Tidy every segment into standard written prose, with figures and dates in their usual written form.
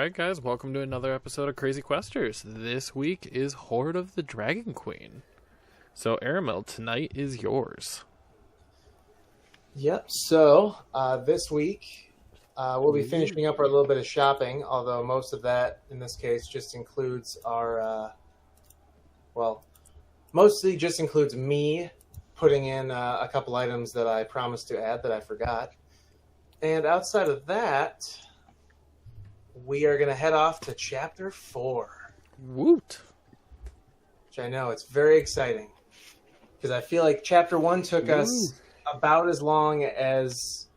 Alright guys, welcome to another episode of Crazy Questers. This week is Hoard of the Dragon Queen. So Aramil, tonight is yours. Yep, so this week we'll be finishing up our little bit of shopping, although most of that, in this case, just includes our, mostly just includes me putting in a couple items that I promised to add that I forgot. And outside of that, we are going to head off to Chapter 4. Woot! Which I know, it's very exciting. Because I feel like Chapter 1 took us about as long as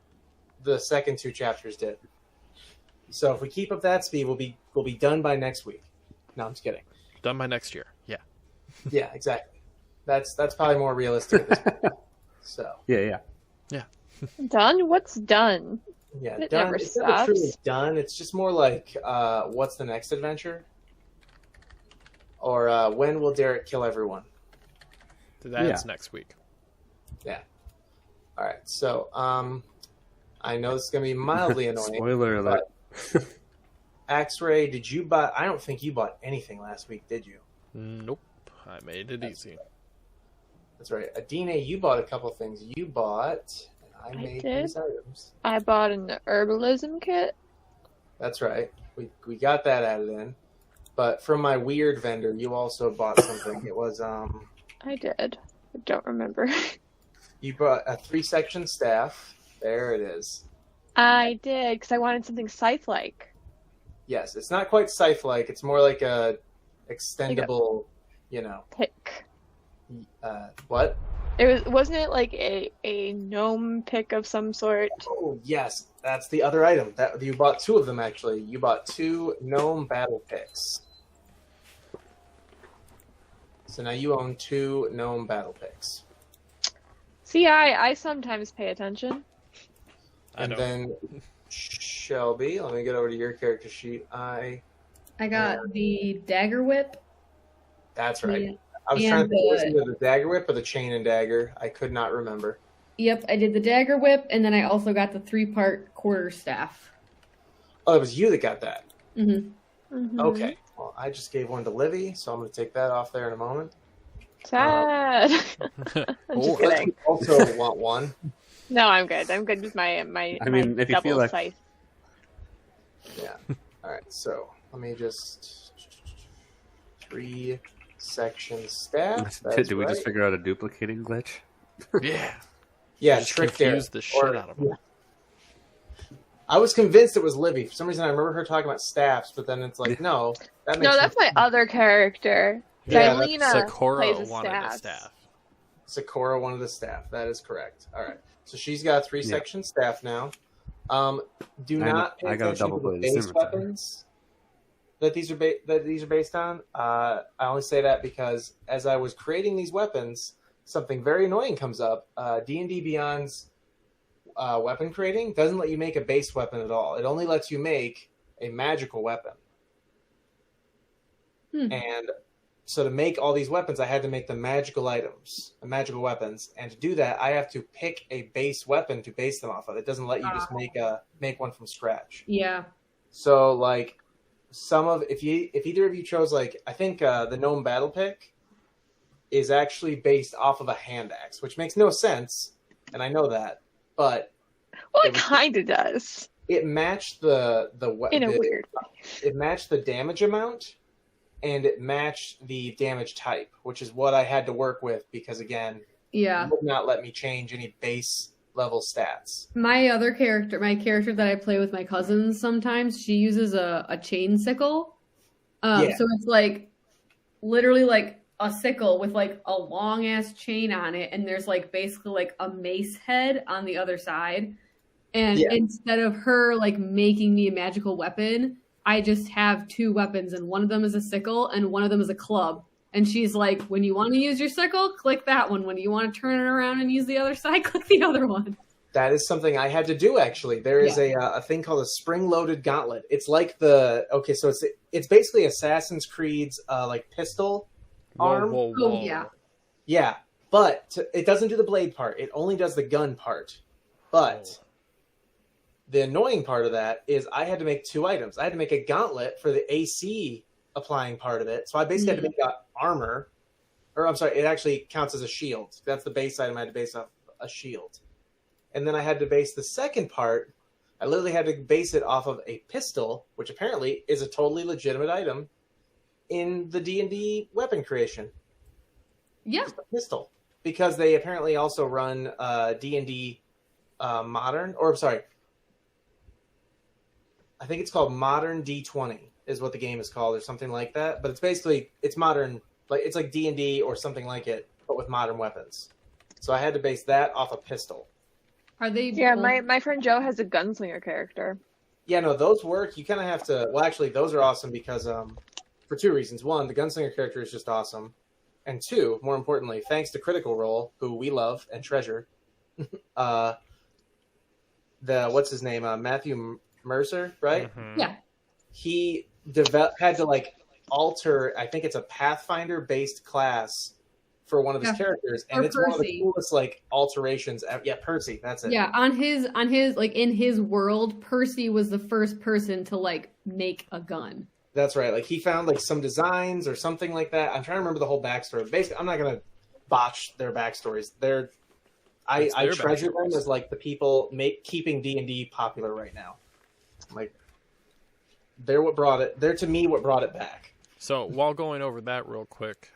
the second two chapters did. So if we keep up that speed, we'll be done by next week. No, I'm just kidding. Done by next year, yeah. Yeah, exactly. That's probably more realistic at this point. So. Yeah. Done? What's done? Yeah, it done. Never it's stops. never truly done. It's just more like, what's the next adventure? Or when will Derek kill everyone? That's next week. Yeah. All right. So, I know this is going to be mildly annoying. Spoiler alert. X-Ray, did you buy... I don't think you bought anything last week, did you? Nope. I made it easy. That's right. Adine, you bought a couple things. You bought... I made did. these items. I bought an herbalism kit. That's right. We got that added in. But from my weird vendor, you also bought something. It was... I did. I don't remember. You brought a 3-section staff. There it is. I did, because I wanted something scythe-like. Yes, it's not quite scythe-like. It's more like a extendable, Pick. What? Wasn't it like a gnome pick of some sort? Oh, yes. That's the other item. That you bought 2 of them, actually. You bought 2 gnome battle picks. So now you own 2 gnome battle picks. See, I sometimes pay attention. And then Shelby, let me get over to your character sheet. I got the dagger whip. That's right. Yeah. I was trying to think, was it the dagger whip or the chain and dagger? I could not remember. Yep, I did the dagger whip, and then I also got the 3-part quarter staff. Oh, it was you that got that. Mm-hmm. Mm-hmm. Okay. Well, I just gave one to Livy, so I'm going to take that off there in a moment. Sad. I'm just kidding. You also want one. No, I'm good. I'm good with my I mean, if you double feel like... scythe. Yeah. All right. So let me just 3-section staff. Did we just figure out a duplicating glitch? Yeah. Yeah, Just trick confused the shit out of them. Yeah. I was convinced it was Livy. For some reason, I remember her talking about staffs, but then it's like, no. That's my other character. Yeah, Dilena Sakura plays a wanted a staff. staff. Sakura wanted the staff. That is correct. All right. So she's got a 3-section staff now. Do not pay I got a attention to the double-bladed base scimitar. weapons that these are based on. I only say that because as I was creating these weapons, something very annoying comes up. D&D Beyond's weapon creating doesn't let you make a base weapon at all. It only lets you make a magical weapon. And so to make all these weapons, I had to make the magical items, the magical weapons. And to do that, I have to pick a base weapon to base them off of. It doesn't let you just make one from scratch. Yeah. So like if either of you chose, like, I think the gnome battle pick is actually based off of a hand axe, which makes no sense, and I know that, but Well, it kind of does. it matched In a weird way. it matched the damage amount, and it matched the damage type, which is what I had to work with because, again, Yeah. it would not let me change any base level stats. My character that I play with my cousins sometimes, she uses a chain sickle. Yeah. So it's like literally like a sickle with like a long ass chain on it, and there's like basically like a mace head on the other side. And instead of her like making me a magical weapon, I just have 2 weapons, and one of them is a sickle and one of them is a club. And she's like, when you want to use your sickle, click that one. When you want to turn it around and use the other side, click the other one. That is something I had to do, actually. There is a thing called a spring-loaded gauntlet. It's like so it's basically Assassin's Creed's like pistol arm. Whoa. Oh, yeah. Yeah, but it doesn't do the blade part. It only does the gun part. But the annoying part of that is I had to make 2 items. I had to make a gauntlet for the AC applying part of it. So I basically had to make armor. Or I'm sorry, it actually counts as a shield. That's the base item I had to base off a shield. And then I had to base the second part. I literally had to base it off of a pistol, which apparently is a totally legitimate item in the D&D weapon creation. Yeah. Just a pistol. Because they apparently also run D&D Modern, or I'm sorry, I think it's called Modern D20 is what the game is called, or something like that. But it's basically, it's modern, like it's like D&D or something like it, but with modern weapons. So I had to base that off a pistol. Are they? Yeah, my friend Joe has a gunslinger character. Yeah, no, those work. You kind of have to. Well, actually, those are awesome because for 2 reasons. 1, the gunslinger character is just awesome, and 2, more importantly, thanks to Critical Role, who we love and treasure. What's his name? Matthew Mercer, right? Mm-hmm. Yeah. He had to like alter. I think it's a Pathfinder based class for one of his characters, and it's one of the coolest like alterations. Yeah, Percy, that's it. Yeah, on his like in his world, Percy was the first person to like make a gun. That's right. Like he found like some designs or something like that. I'm trying to remember the whole backstory. Basically, I'm not gonna botch their backstories. I treasure them as like the people keeping D&D popular right now. Like they're what brought it. They're to me what brought it back. So while going over that real quick,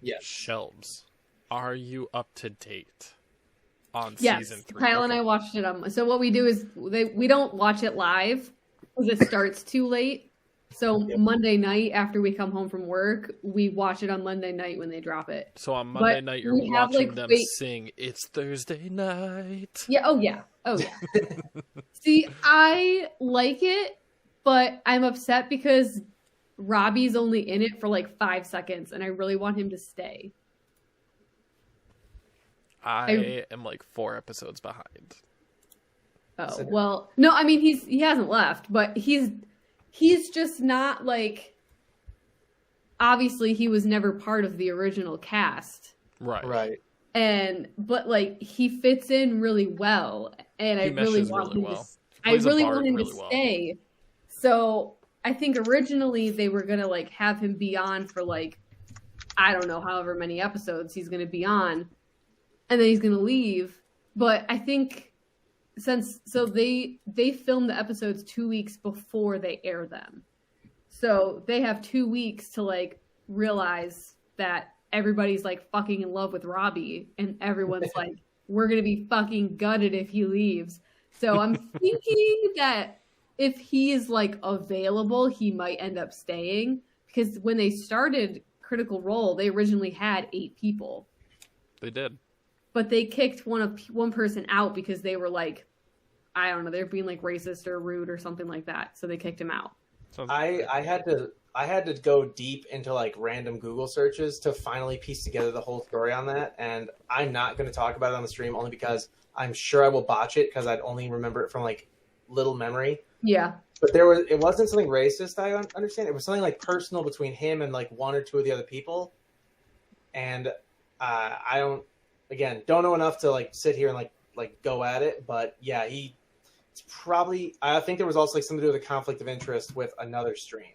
yes. Shelves, are you up to date on Yes, season 3? Kyle and I watched it on. So what we do is we don't watch it live because it starts too late. So Monday night after we come home from work, we watch it on Monday night when they drop it. So on Monday night, you're watching them sing "It's Thursday Night." Yeah. Oh yeah. See, I like it, but I'm upset because Robbie's only in it for like 5 seconds, and I really want him to stay. I am like 4 episodes behind. Oh well, no, I mean he hasn't left, but he's just not like. Obviously, he was never part of the original cast, Right. But like he fits in really well, and I really want him to. I really want him to stay. So I think originally they were gonna like have him be on for like, I don't know, however many episodes he's gonna be on, and then he's gonna leave. But I think they film the episodes 2 weeks before they air them, so they have 2 weeks to like realize that everybody's like fucking in love with Robbie, and everyone's like, we're gonna be fucking gutted if he leaves. So I'm thinking that if he is like available, he might end up staying, because when they started Critical Role, they originally had 8 people. They did, but they kicked one person out because they were like, I don't know, they're being like racist or rude or something like that. So they kicked him out. I had to go deep into like random Google searches to finally piece together the whole story on that, and I'm not going to talk about it on the stream only because I'm sure I will botch it because I'd only remember it from like little memory. Yeah. But it wasn't something racist, I understand. It was something like personal between him and like 1 or 2 of the other people. And I don't know enough to like sit here and like go at it, but yeah, it's probably, I think there was also like something to do with a conflict of interest with another stream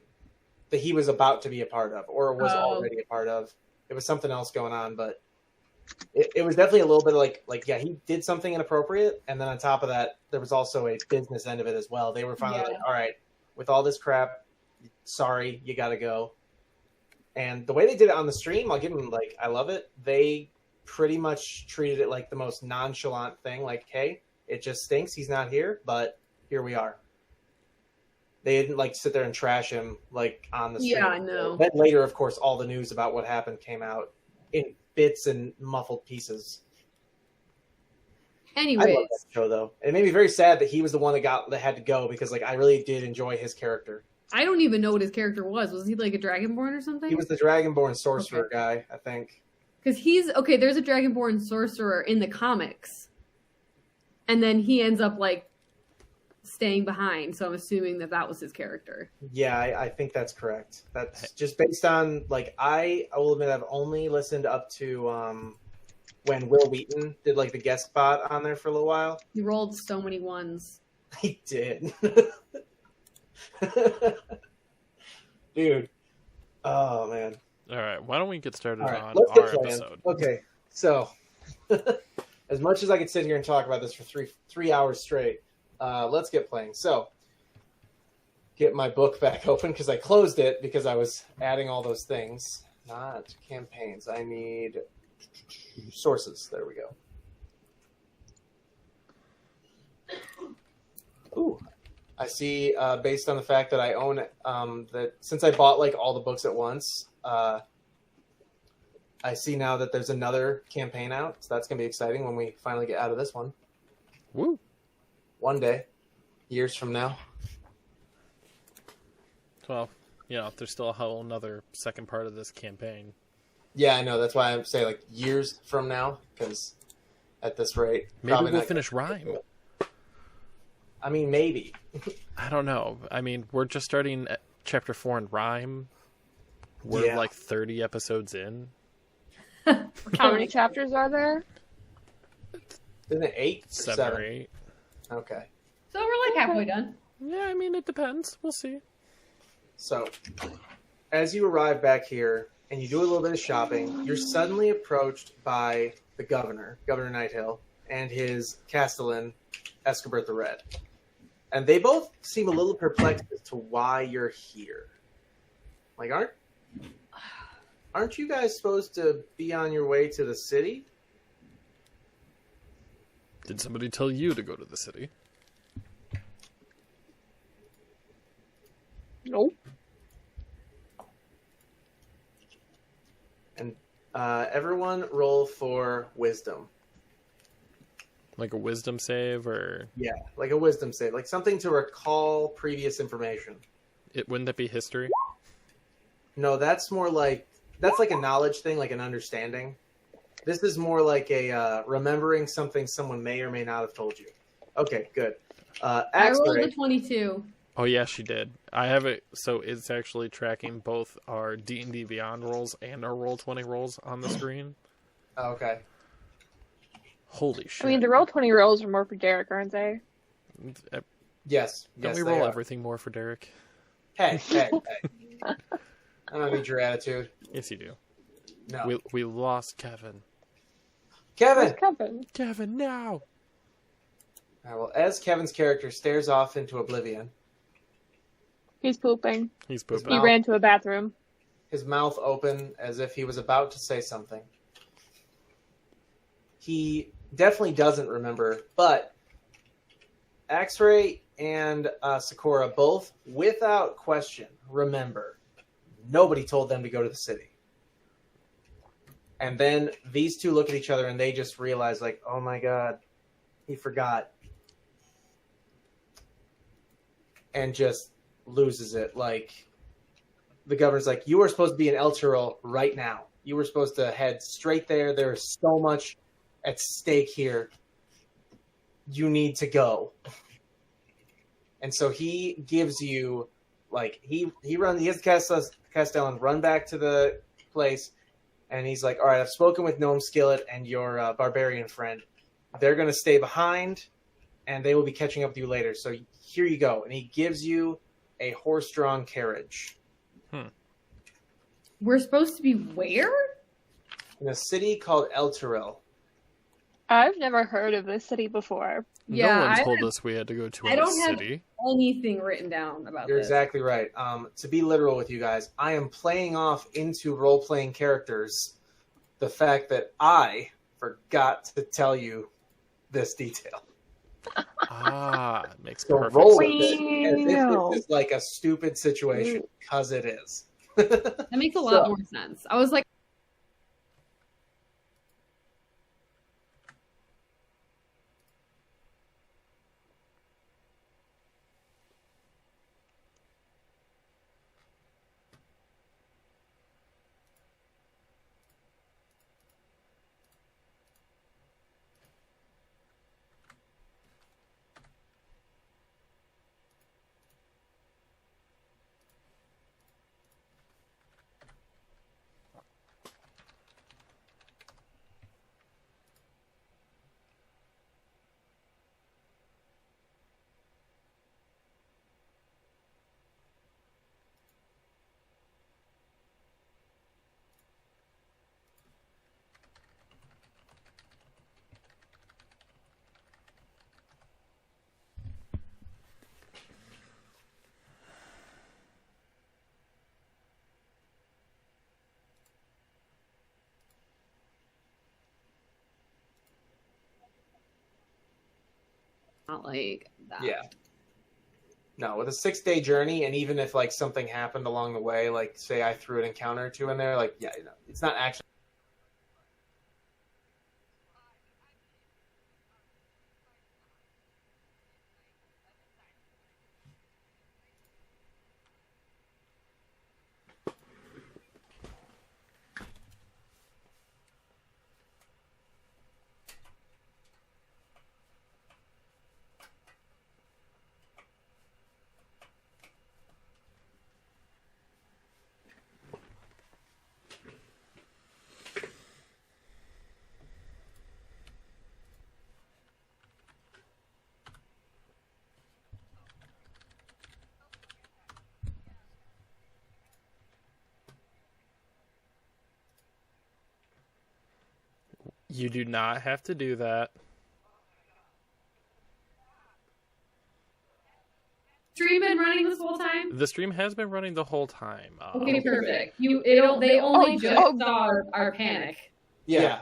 that he was about to be a part of or was already a part of. It was something else going on, but it was definitely a little bit of like, yeah, he did something inappropriate. And then on top of that, there was also a business end of it as well. They were finally like, all right, with all this crap, sorry, you got to go. And the way they did it on the stream, I'll give them like, I love it. They pretty much treated it like the most nonchalant thing. Like, hey, it just stinks. He's not here, but here we are. They didn't like sit there and trash him like on the stream. Yeah, I know. Then later, of course, all the news about what happened came out in bits and muffled pieces. Anyways, I love that show though. It made me very sad that he was the one that had to go because like I really did enjoy his character. I don't even know what his character was. Was he like a Dragonborn or something? He was the Dragonborn sorcerer guy, I think. Because there's a Dragonborn sorcerer in the comics. And then he ends up like staying behind. So I'm assuming that was his character. Yeah, I think that's correct. That's just based on like, I will admit I've only listened up to when Will Wheaton did like the guest spot on there for a little while. He rolled so many ones. I did. Dude. Oh, man. All right, why don't we get started All right, on let's our get playing. episode? Okay, so as much as I could sit here and talk about this for three hours straight, let's get playing. So, get my book back open because I closed it because I was adding all those things. Not campaigns. I need sources. There we go. Ooh. I see, based on the fact that I own that since I bought like all the books at once, I see now that there's another campaign out, so that's gonna be exciting when we finally get out of this one. Woo! One day, years from now. Well, you know, there's still a whole another second part of this campaign. Yeah, I know. That's why I say like years from now, because at this rate, Maybe probably we'll not finish Rhyme. I mean, maybe. I don't know. I mean, we're just starting at chapter 4 in Rhyme. We're like 30 episodes in. How many chapters are there? Isn't it 8 or 7 or 8. Okay. So we're like halfway done. Yeah, I mean, it depends. We'll see. So, as you arrive back here and you do a little bit of shopping, you're suddenly approached by the governor, Governor Nighthill, and his castellan, Escobert the Red. And they both seem a little perplexed as to why you're here. Like, aren't you guys supposed to be on your way to the city? Did somebody tell you to go to the city? Nope. And everyone roll for wisdom. Like a wisdom save, or Yeah, like a wisdom save. Like something to recall previous information. wouldn't that be history? No, that's more like... That's like a knowledge thing, like an understanding. This is more like a remembering something someone may or may not have told you. Okay, good. I rolled a 22. Oh yeah, she did. I have it, so it's actually tracking both our D&D Beyond rolls and our Roll20 rolls on the screen. Oh, okay. Holy shit! I mean, the Roll20 rolls are more for Derek, aren't they? Yes. Don't Yes, we they roll are. everything more for Derek? Hey. I don't need your attitude. Yes, you do. No. We lost Kevin. Kevin! Where's Kevin? Kevin, now! All right, well, as Kevin's character stares off into oblivion, He's pooping. He's pooping. He ran to a bathroom. his mouth open as if he was about to say something. He definitely doesn't remember, but X-Ray and Sakura both, without question, remember. Nobody told them to go to the city. And then these two look at each other and they just realize, like, oh my god, he forgot. And just loses it. Like, the governor's like, you were supposed to be in El Tyrol right now. You were supposed to head straight there. There is so much at stake here. You need to go. And so he gives you, like, he has the Castellan run back to the place, and he's like, all right, I've spoken with Gnome Skillet and your barbarian friend. They're going to stay behind, and they will be catching up with you later. So here you go. And he gives you a horse-drawn carriage. We're supposed to be where? In a city called El Tyrol. I've never heard of this city before. Yeah, no one I told have- us we had to go to I a don't have city. anything written down about You're this. exactly right. To be literal with you guys, I am playing off into role-playing characters the fact that I forgot to tell you this detail. Makes So perfect roll sense. with it as if Wow. this is like a stupid situation, because it is. That makes a lot more sense. I was like, not like that. Yeah. No, with a 6-day journey, and even if like something happened along the way, like say I threw an encounter or two in there, like it's not actually. You do not have to do that. Stream been running this whole time? The stream has been running the whole time. Okay, perfect. They only just saw our panic. Yeah.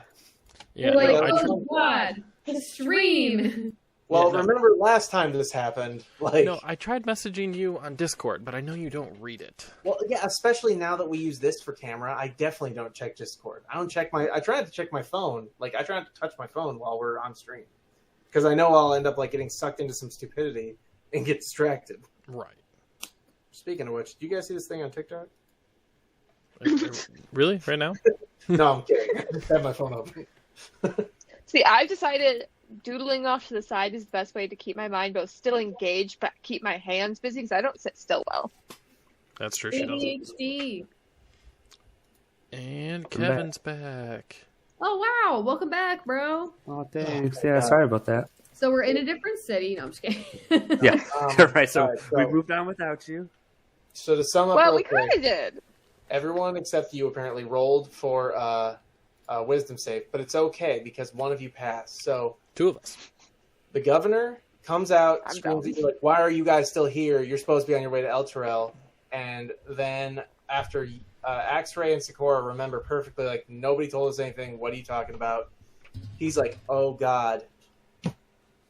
Yeah, We're like, no, oh god, the stream. Well, Yeah, no. remember last time this happened? Like, No, I tried messaging you on Discord, but I know you don't read it. well, yeah, especially now that we use this for camera, I definitely don't check Discord. I try not to check my phone. Like, I try not to touch my phone while we're on stream, because I know I'll end up like getting sucked into some stupidity and get distracted. Right. Speaking of which, do you guys see this thing on TikTok? Really? Right now? No, I'm kidding. I just have my phone open. See, I've decided doodling off to the side is the best way to keep my mind both still engaged but keep my hands busy because I don't sit still well. That's true. She doesn't. ADHD. And Kevin's back. Oh wow, welcome back, bro. Oh, thanks. Yeah, sorry about that. So we're in a different city. No, I'm just kidding. Yeah, right. So alright, we moved on without you. So to sum up, Well, real we quick, kind of did. everyone except you apparently rolled for a wisdom save, but it's okay because one of you passed. So 2 of us. the governor comes out, I'm screams dumb. at you like, "Why are you guys still here? You're supposed to be on your way to El Terrell." And then after X-Ray and Sikora remember perfectly, like, nobody told us anything. What are you talking about? He's like, "Oh God,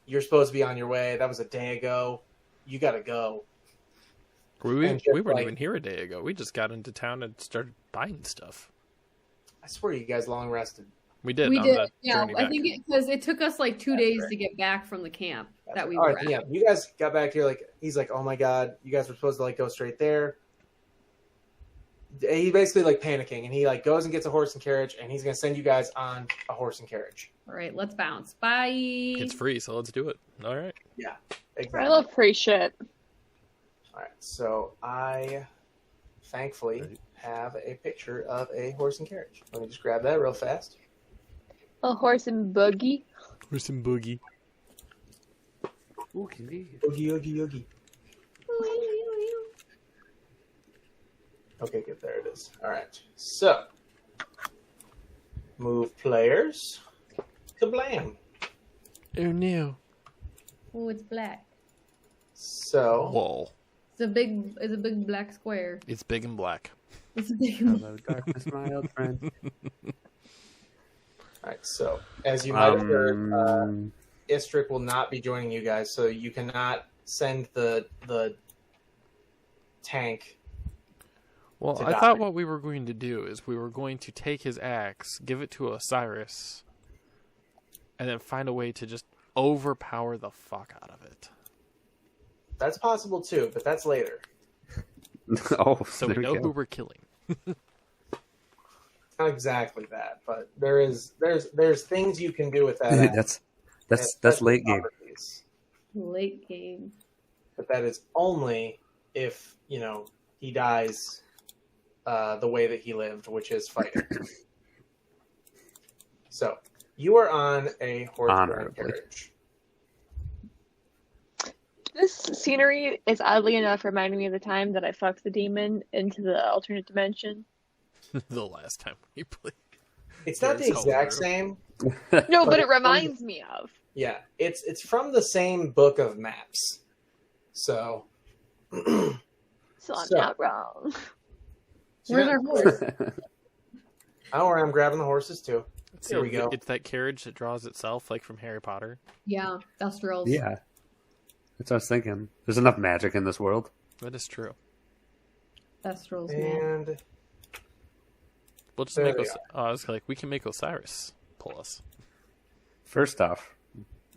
you're supposed to be on your way. That was a day ago. You got to go." We And just weren't like- even here a day ago. We just got into town and started buying stuff. I swear you guys long rested. We did. We on did. that Yeah, journey I back. think because it took us like 2 That's days right. to get back from the camp that we All were right, at. yeah. You guys got back here, like, he's like, "Oh my God, you guys were supposed to like go straight there." He's basically like panicking, and he like goes and gets a horse and carriage, and he's gonna send you guys on a horse and carriage. All right, let's bounce. Bye. It's free, so let's do it. All right. Exactly. I love free shit. All right, so I thankfully have a picture of a horse and carriage. Let me just grab that real fast. A horse and buggy. Or some boogie. Ooh, convenient. Oogie, oogie, oogie. Okay, good. There it is. All right. So, move players to blam. Oh no. Oh, it's black. So, Whoa. It's a big black square. It's big and black. It's a big. Hello, darkness, my old friend. all right. So, as you might have heard, Um, Istrik will not be joining you guys, so you cannot send the tank. Well, to I die. thought what we were going to do is we were going to take his axe, give it to Osiris, and then find a way to just overpower the fuck out of it. That's possible too, but that's later. oh, So there we know go. who we're killing. Not exactly that, but there's things you can do with that. axe, that's especially late game. properties. Late game. But that is only if he dies the way that he lived, which is fighting. So you are on a horse-drawn Honorably. carriage. This scenery is oddly enough reminding me of the time that I fucked the demon into the alternate dimension. The last time we played. It's not the It's exact over. same. No, but it's it reminds me of. Yeah, it's from the same book of maps. So, So I'm So- not wrong. Where's our horse? I don't worry, I'm grabbing the horses too. Here we go. It's that carriage that draws itself, like from Harry Potter. Yeah, Dustrels. yeah. That's what I was thinking. There's enough magic in this world. That is true. Thestrals, man. And We'll just There make they Os- I was like, we can make Osiris pull us. First off,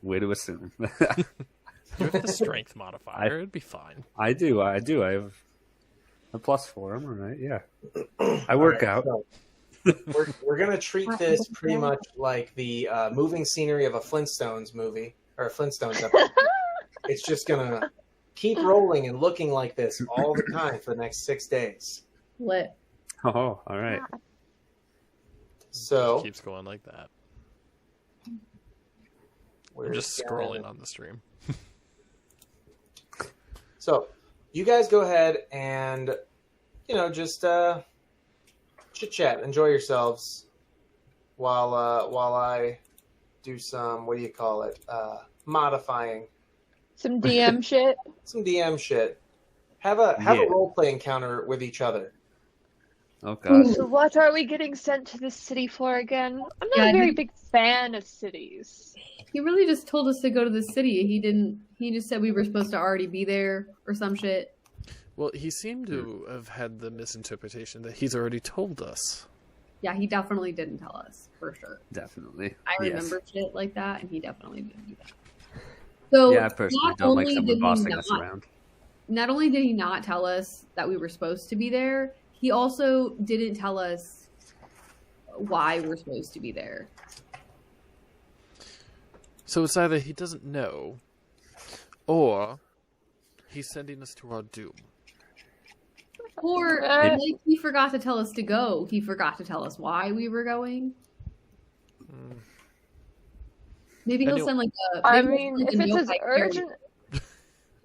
way to assume. You have the strength modifier. It'd be fine. I do. I have a +4. I'm all right. Yeah. I work out. So we're gonna treat this pretty much like the moving scenery of a Flintstones movie or a Flintstones episode. It's just gonna keep rolling and looking like this all the time for the next 6 days. Lit. Oh, all right. So Keeps going like that. we're I'm just scrolling on the stream. So you guys go ahead and just chit chat, enjoy yourselves while I do some modifying, Some DM shit. some DM shit. Have a role play encounter with each other. Oh god. So what are we getting sent to this city for again? I'm not Yeah, a very big fan of cities. He really just told us to go to the city. He just said we were supposed to already be there or some shit. Well, he seemed to have had the misinterpretation that he's already told us. Yeah, he definitely didn't tell us, for sure. Definitely. I Yes. remember shit like that, and he definitely didn't do that. So Yeah, I personally not don't like only someone did he bossing us around. Not only did he not tell us that we were supposed to be there, he also didn't tell us why we're supposed to be there. So it's either he doesn't know, or he's sending us to our doom. Or like he forgot to tell us to go. He forgot to tell us why we were going. Maybe he'll send like a. I maybe mean, he'll if send a it's note as by urgent,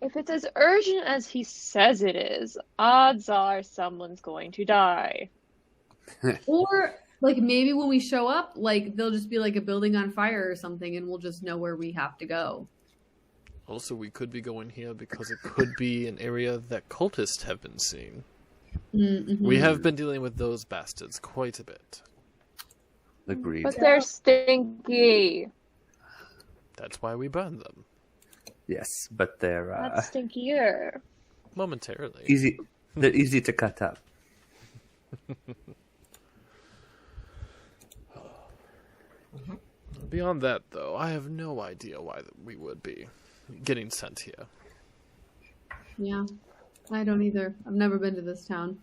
if it's as urgent as he says it is, odds are someone's going to die. Or like maybe when we show up, like there'll just be like a building on fire or something, and we'll just know where we have to go. Also, we could be going here because it could be an area that cultists have been seeing. Mm-hmm. We have been dealing with those bastards quite a bit. Agreed. But they're stinky. That's why we burn them. Yes, but they're That's stinkier. Momentarily. easy. They're easy to cut up. Beyond that, though, I have no idea why we would be getting sent here. Yeah, I don't either. I've never been to this town.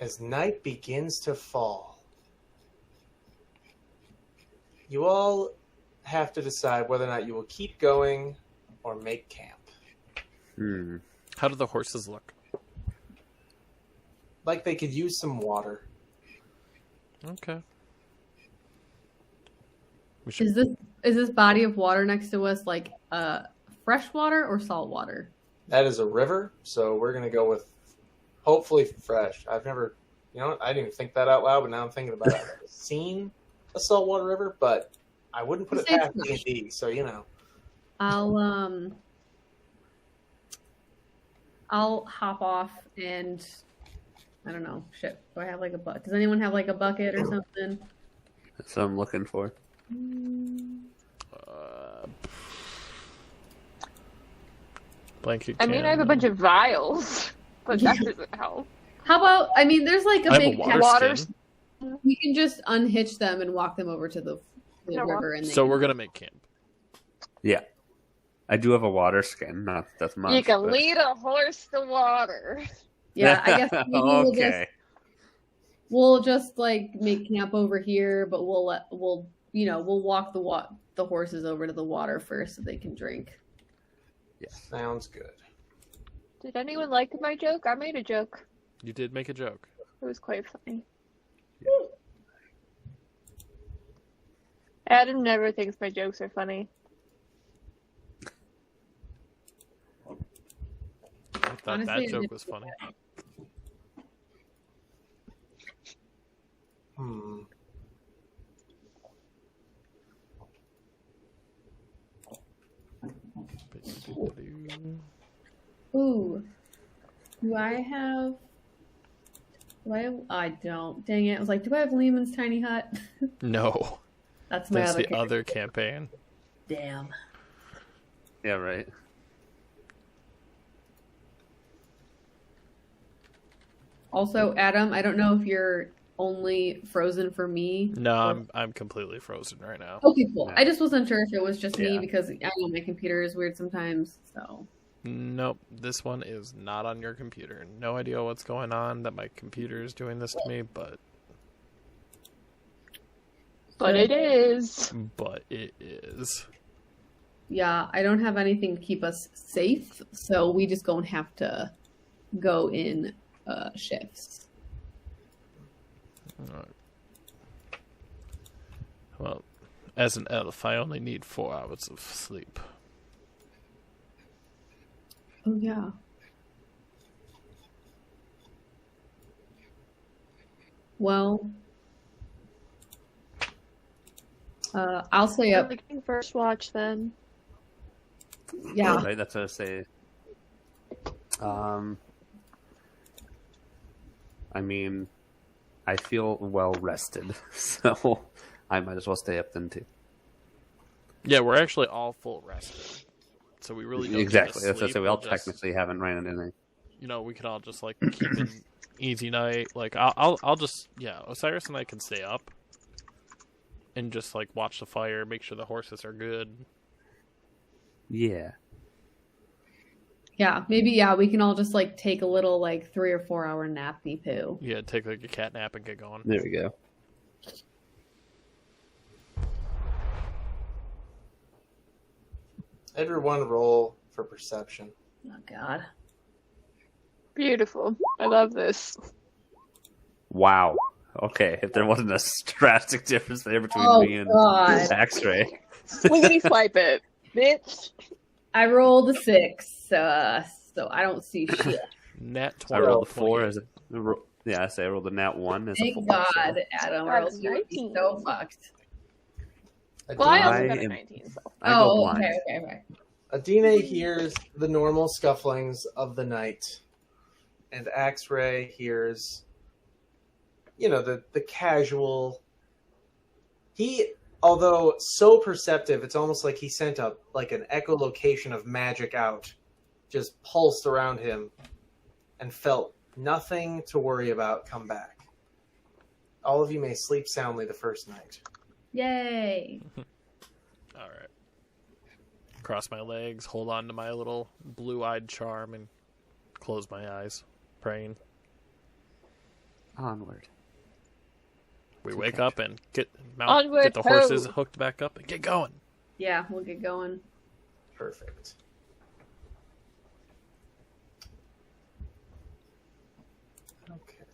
As night begins to fall, you all have to decide whether or not you will keep going or make camp. How do the horses look? Like they could use some water. Okay. We should... Is this body of water next to us like fresh water or salt water? That is a river, so we're going to go with hopefully fresh. I've never, I didn't even think that out loud, but now I'm thinking about it. I've never seen a saltwater river, but I wouldn't put it Say past fresh. D&D, so I'll hop off and I don't know. Shit. Do I have like a bucket? Does anyone have like a bucket or something? That's what I'm looking for. Blanket I mean, I have a bunch of vials, but that doesn't help. How about? I mean, there's like a I have big a water water skin, We can just unhitch them and walk them over to the No, river. And so we're gonna make camp. Yeah. I do have a water skin. Not that much. You can but- lead a horse to water. Yeah, I guess maybe Okay. we'll just like make camp over here, but we'll walk the horses over to the water first so they can drink. sounds good. Did anyone like my joke? I made a joke. You did make a joke. It was quite funny. Adam never thinks my jokes are funny. I thought Honestly, I that joke did- was funny. Ooh, do I have? I don't. Dang it! I was like, do I have Lehman's tiny hut? No, That's my that's other the character. other campaign. Damn. Yeah, right. Also, Adam, I don't know if you're only frozen for me. No, I'm completely frozen right now. Okay, cool. Yeah. I just wasn't sure if it was just me Yeah. because I know my computer is weird sometimes. So Nope, this one is not on your computer. No idea what's going on that my computer is doing this to me, but it is. it is. yeah, I don't have anything to keep us safe, so we just gonna have to go in shifts. Alright. Well, as an elf, I only need 4 hours of sleep. Oh yeah. Well, I'll stay I'm up. looking first watch then. Yeah. Right, that's what I say. I mean, I feel well rested, so I might as well stay up then too. Yeah, we're actually all full rested. So we really don't Exactly. need to That's what I sleep. say. We all We'll just, technically haven't ran into anything. you know, we can all just like keep an easy night. Like I'll just Osiris and I can stay up and just like watch the fire, make sure the horses are good. Yeah. Yeah, maybe we can all just like take a little like 3 or 4 hour nappy poo. Yeah, take like a cat nap and get going. There we go. Everyone roll for perception. Oh god. Beautiful. I love this. Wow. Okay, if there wasn't a drastic difference there between Oh me and god. X-Ray. Swiggity swipe it, bitch. I rolled a 6, so I don't see shit. Nat I 20. rolled a 4 as a... Yeah, I say I rolled a nat 1 as a Thank 4. God, so- Adam, or God, else you would be 19. so fucked. Well, I also I got a am- 19, so. I go Oh, blind. okay. Adina hears the normal scufflings of the night, and Axray hears, the casual. He, although so perceptive, it's almost like he sent an echolocation of magic out, just pulsed around him, and felt nothing to worry about come back. All of you may sleep soundly the first night. Yay. All right. Cross my legs, hold on to my little blue-eyed charm, and close my eyes, praying. Onward. We wake up and get Onward, the horses ho! hooked back up and get going. Yeah, we'll get going. Perfect. Okay.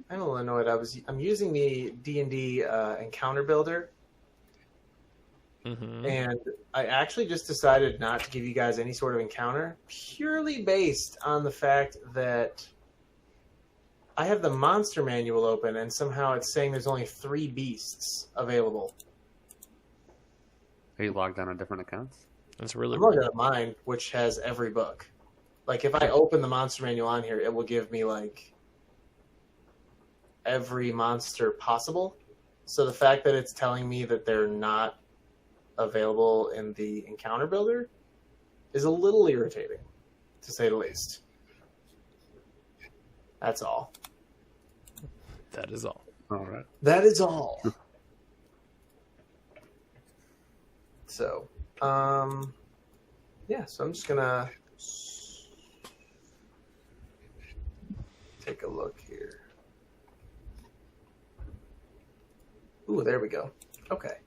I'm Illinois. I'm using the D&D encounter builder, Mm-hmm. and I actually just decided not to give you guys any sort of encounter, purely based on the fact that I have the monster manual open, and somehow it's saying there's only 3 beasts available. Are you logged on different accounts? That's really I'm looking at mine, which has every book. Like, if I open the monster manual on here, it will give me, every monster possible. So the fact that it's telling me that they're not available in the encounter builder is a little irritating, to say the least. That's all. That is all. All right. That is all. So, so I'm just gonna take a look here. Ooh, there we go. Okay.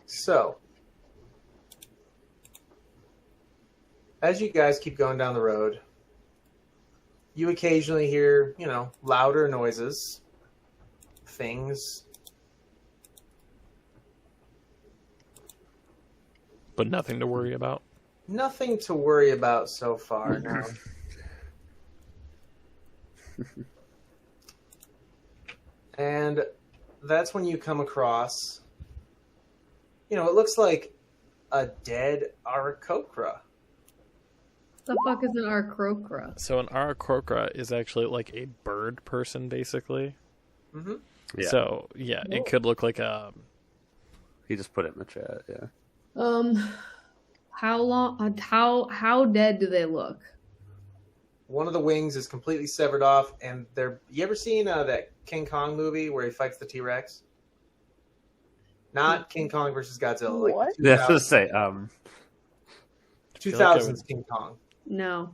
So, as you guys keep going down the road, you occasionally hear, louder noises, things. But nothing to worry about. Nothing to worry about so far, no. And that's when you come across, it looks like a dead Aarakocra. The fuck is an Aarakocra? So an Aarakocra is actually like a bird person, basically. Mm-hmm. Yeah. So, it could look like a... He just put it in the chat, yeah. How long? How dead do they look? one of the wings is completely severed off, and they're. You ever seen that King Kong movie where he fights the T-Rex? Not King Kong versus Godzilla. Like What? Yeah, I was gonna say, 2000s King Kong. No.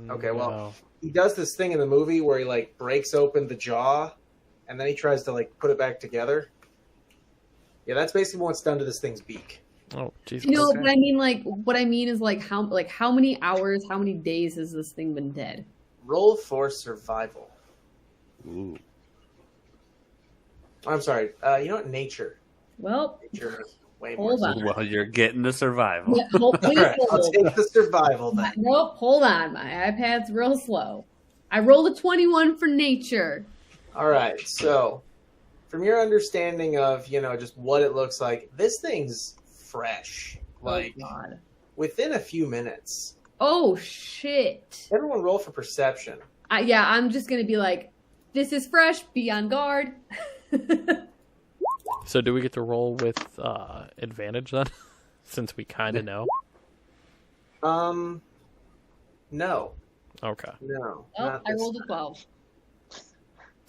Okay, well, No. he does this thing in the movie where he like breaks open the jaw, and then he tries to like put it back together. Yeah, that's basically what's done to this thing's beak. Oh, Jesus. You know, Okay. but I mean, like, what I mean is, like, how many hours, how many days has this thing been dead? Roll for survival. ooh. I'm sorry. You know what? Nature. Well, Nature is way Hold more. on. Well, you're getting the survival. yeah, hold, All please right, I'll hold. take the survival then. Nope, hold on. My iPad's real slow. I rolled a 21 for nature. All right, so from your understanding of just what it looks like, this thing's fresh. Like Oh, God. within a few minutes. Oh, shit. Everyone roll for perception. Yeah, I'm just going to be like, this is fresh, be on guard. So do we get to roll with advantage then? Since we kind of know. No, Okay. no. Oh, not I this rolled a time. 12.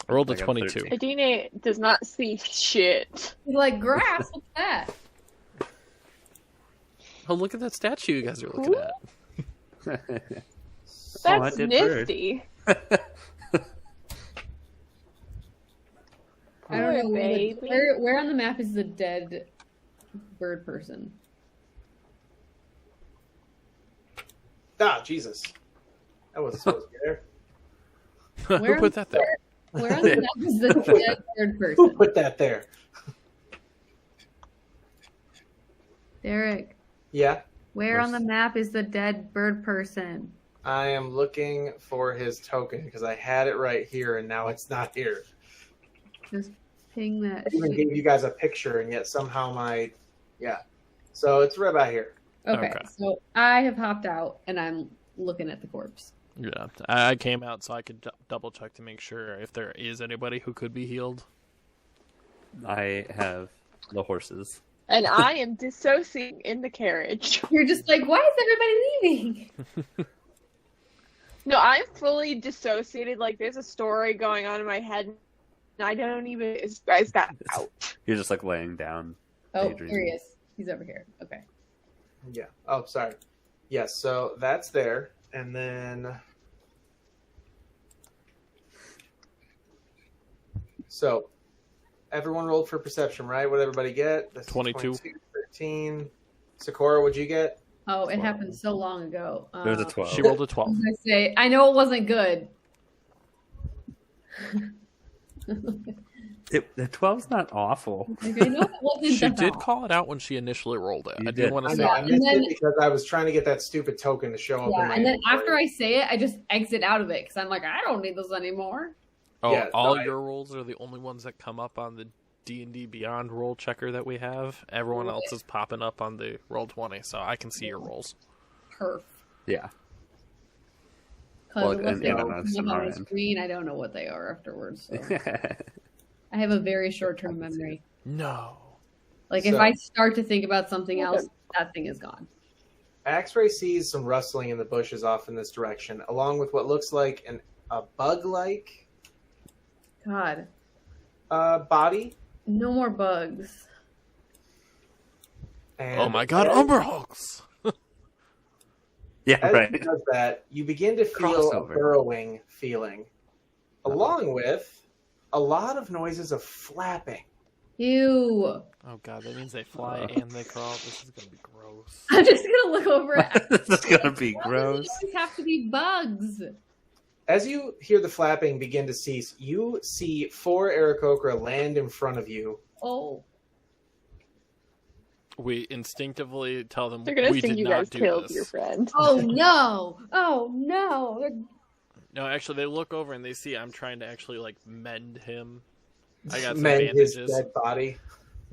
I rolled a I got 22. 13. Adine does not see shit. He's like, grass, what's that? Oh, look at that statue you guys are looking at. I That's did bird. nifty. I don't know. Poor baby. Where on the map is the dead bird person? Ah, Jesus. That wasn't supposed to be there. Who put that there? Where on the map is the dead bird Who person? put that there? Derek, Yeah, where on the map is the dead bird person? I am looking for his token because I had it right here and now it's not here. Just ping that I even shit. gave you guys a picture and yet somehow so it's right about here. Okay, Okay. so I have hopped out and I'm looking at the corpse. Yeah, I came out so I could double check to make sure if there is anybody who could be healed. I have the horses. And I am dissociating in the carriage. You're just like, why is everybody leaving? No, I'm fully dissociated. Like, there's a story going on in my head. And I don't even. I got out. You're just like laying down. Oh, Daydreaming. here he is. He's over here. Okay. Yeah. Oh, sorry. Yes, so that's there. And then so everyone rolled for perception, right? What did everybody get? This is 22. 13. Sakura, what'd you get? Oh, it happened so long ago. There's a 12. She rolled a I 12. was gonna say, I know it wasn't good. The 12's not awful. Like, I know it wasn't She that did bad. call it out when she initially rolled it. You I did. didn't want I to know, say I it. missed then- it because I was trying to get that stupid token to show up in Yeah, my and then inventory. after I say it, I just exit out of it because I'm like, I don't need those anymore. Oh, Yeah, all no, I- your rolls are the only ones that come up on the D&D Beyond roll checker that we have. Everyone else is popping up on the Roll20, so I can see your rolls. Perf. Yeah. Because Well, once and they on come a up on similar my end. screen, I don't know what they are afterwards. So. I have a very short-term memory. No. Like, if So- I start to think about something Okay. else, that thing is gone. X-Ray sees some rustling in the bushes off in this direction, along with what looks like a bug-like God, body. no more bugs. And Oh my god, Umber Hulks! Yeah, As right. he does that, you begin to feel a Crossover. burrowing feeling, along with a lot of noises of flapping. Ew. Oh god, that means they fly and they crawl. This is gonna be gross. I'm just gonna look over at. This is gonna be Why does gross. it always have to be bugs? As you hear the flapping begin to cease, you see 4 Aarakocra land in front of you. Oh, We instinctively tell them They're gonna we think did you not guys do killed this. your friend. oh no! Oh no! They're- No, actually, they look over and they see I'm trying to actually like mend him. I got some Mend his bandages. dead body.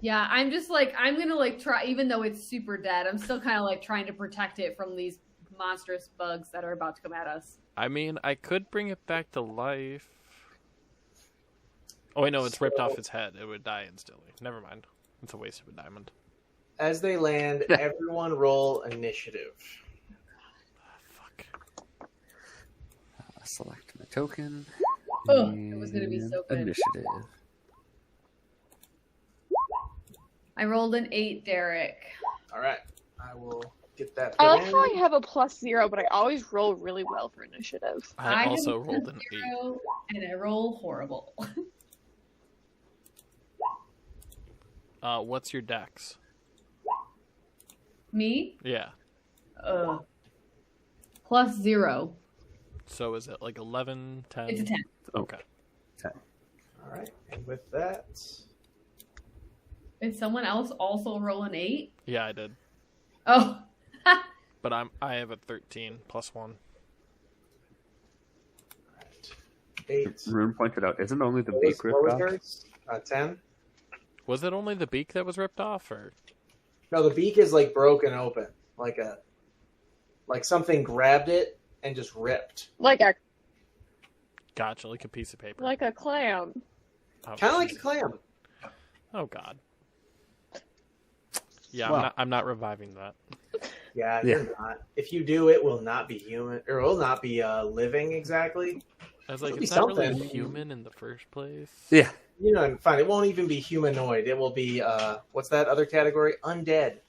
Yeah, I'm just like I'm gonna like try, even though it's super dead. I'm still kind of like trying to protect it from these monstrous bugs that are about to come at us. I mean, I could bring it back to life. Oh wait, no, it's ripped off its head. It would die instantly. Never mind. It's a waste of a diamond. As they land, everyone roll initiative. Fuck. Select my token. Oh, it was gonna be so good. Initiative. I rolled an 8, Derek. All right, I will get that. I put like in. how I have a +0, but I always roll really well for initiative. I have also a rolled an 8. 0, and I roll horrible. What's your dex? Me? Yeah. +0. So is it like 11, 10? It's a 10. Okay. 10. All right, and with that, Did someone else also roll an 8? Yeah, I did. Oh. But I have a 13 plus 1. all right, 8. Rune pointed out, isn't only the What was, beak ripped what was off? yours? 10. Was it only the beak that was ripped off, or? No, the beak is like broken open, like something grabbed it and just ripped. Like a Gotcha, like a piece of paper. clam. Oh, Kind of like a Jesus. clam. Oh God. Yeah, Well. I'm not reviving that. Yeah, Yeah. you're not. If you do, it will not be human, or it will not be living exactly. I was like, It'll it's be not really something. human in the first place. Yeah. You know, fine. It won't even be humanoid. It will be what's that other category? Undead.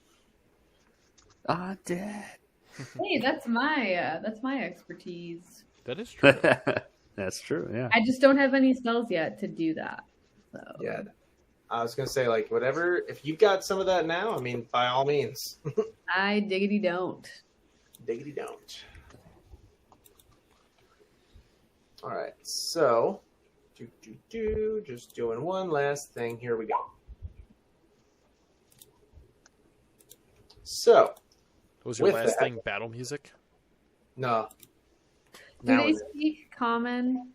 Ah, dead. Hey, that's my expertise. That is true. That's true, yeah. I just don't have any spells yet to do that. So Yeah. I was gonna say, like, whatever. If you've got some of that now, I mean, by all means, I diggity don't. diggity don't. All right, so just doing one last thing. Here we go. So, Was your With last that- thing battle music? no. Do Now they is it? speak common?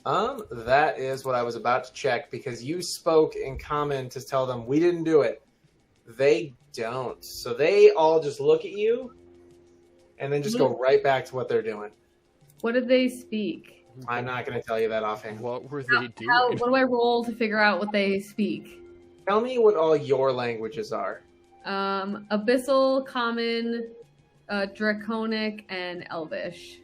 That is what I was about to check because you spoke in common to tell them we didn't do it. They don't. So they all just look at you and then just go right back to what they're doing. What did they speak? I'm not going to tell you that offhand. What were they doing? What do I roll to figure out what they speak? Tell me what all your languages are. Abyssal, Common, Draconic, and Elvish.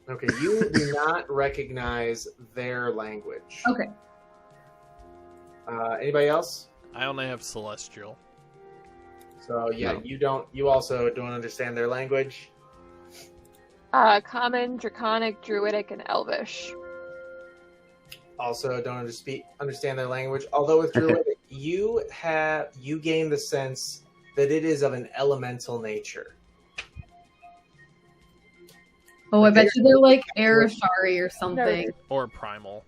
Okay, you do not recognize their language. Okay. Anybody else? I only have celestial. So yeah, No. You also don't understand their language. Common, Draconic, Druidic, and Elvish. Also don't understand their language. Although with Druidic, you gain the sense that it is of an elemental nature. Oh, I bet you they're like Arashari or something. Or primal.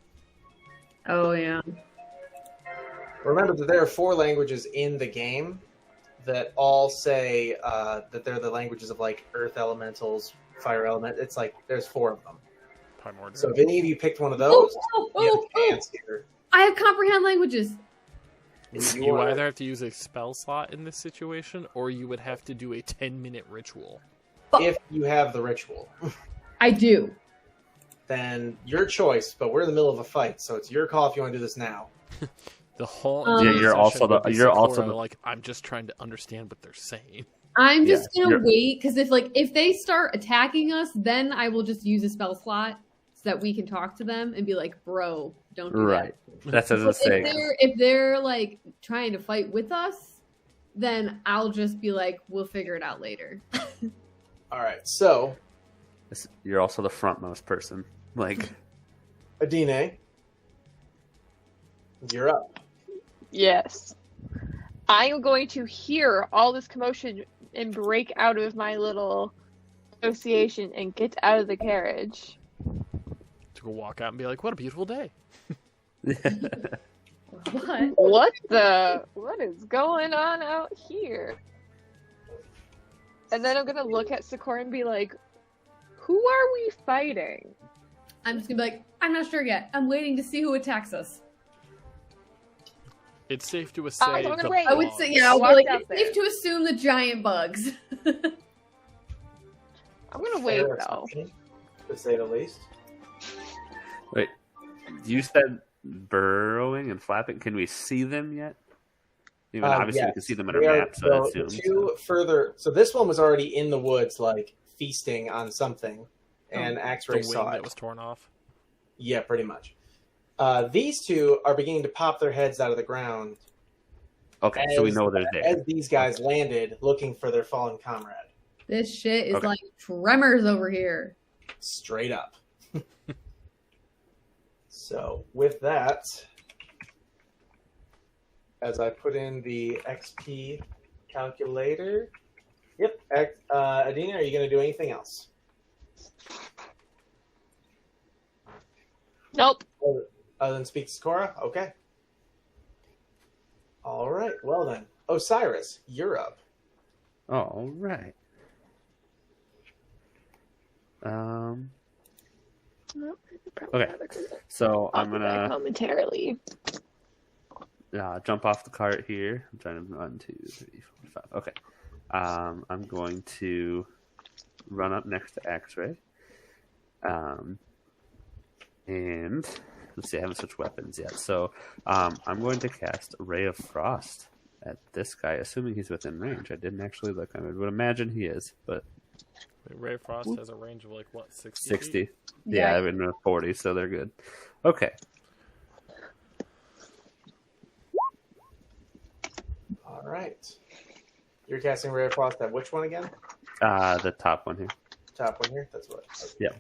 Oh, yeah. Remember that there are 4 languages in the game that all say that they're the languages of like earth elementals, fire element. It's like there's 4 of them. Primordial. So if any of you picked one of those, you have a chance here. I have comprehend languages. You either have to use a spell slot in this situation, or you would have to do a 10-minute ritual. If you have the ritual, I do. then your choice. But we're in the middle of a fight, so it's your call if you want to do this now. The whole Yeah, entire you're session also the- would be you're also Sakura, the- like, I'm just trying to understand what they're saying. I'm just Yeah, gonna you're- wait because if they start attacking us, then I will just use a spell slot so that we can talk to them and be like, "Bro, don't do Right. That's as I that." was saying. If they're like trying to fight with us, then I'll just be like, "We'll figure it out later." All right. So, You're also the frontmost person. Like, Adine, you're up. Yes. I am going to hear all this commotion and break out of my little association and get out of the carriage. To go walk out and be like, what a beautiful day. What? What is going on out here? And then I'm gonna look at Sakura and be like, who are we fighting? I'm just gonna be like, "I'm not sure yet. I'm waiting to see who attacks us." It's safe to say I'm gonna the wait. I would bugs. say, yeah, I'll be Walk like, out it's there. safe to assume the giant bugs. I'm gonna wait Fair though. assumption, to say the least. wait, you said burrowing and flapping. Can we see them yet? Even obviously, we can see them in our We are- map, so I assume. So this one was already in the woods, like feasting on something, and The X-Ray saw wing it. that was torn off. Yeah, pretty much. These two are beginning to pop their heads out of the ground. Okay, so we know they're there. As these guys landed, looking for their fallen comrade. This shit is like Tremors over here. Straight up. So, with that, as I put in the XP calculator, yep. Adina, are you going to do anything else? Nope. Other than speak to Sakura? Okay. All right. Well then, Osiris, you're up. All right. Okay, so I'm gonna momentarily jump off the cart here. I'm trying to 1, 2, 3, 4, 5. Okay, I'm going to run up next to X-Ray, and let's see, I haven't switched weapons yet. So I'm going to cast a Ray of Frost at this guy, assuming he's within range. I didn't actually look. I would imagine he is, but Ray of Frost has a range of like what, 60? 60. Yeah, I've been 40, so they're good. Okay. All right. You're casting Ray of Frost at which one again? The top one here. Top one here? That's what. Yeah.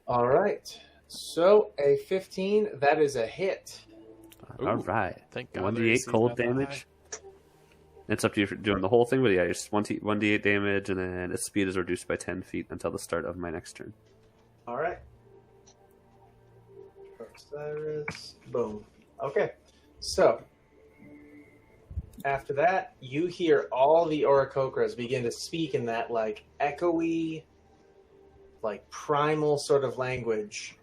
All right. So a 15, that is a hit. All right. Thank God. 1d8 cold damage. It's up to you for doing the whole thing, but yeah, just 1d8 damage, and then its speed is reduced by 10 feet until the start of my next turn. All right. Osiris. Boom. Okay. So, after that, you hear all the Oricocras begin to speak in that, like, echoey, like, primal sort of language.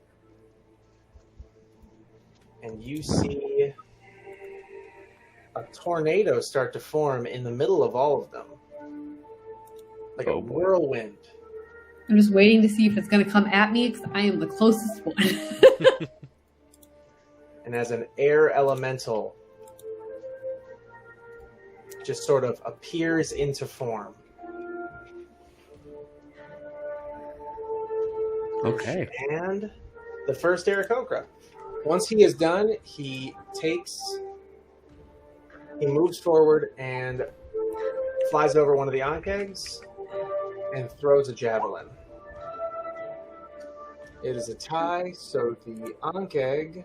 And you see a tornado start to form in the middle of all of them. Like a whirlwind. I'm just waiting to see if it's going to come at me because I am the closest one. And as an air elemental just sort of appears into form. Okay. And the first Aarakocra. Once he is done, he moves forward and flies over one of the Ankegs and throws a javelin. It is a tie, so the Ankeg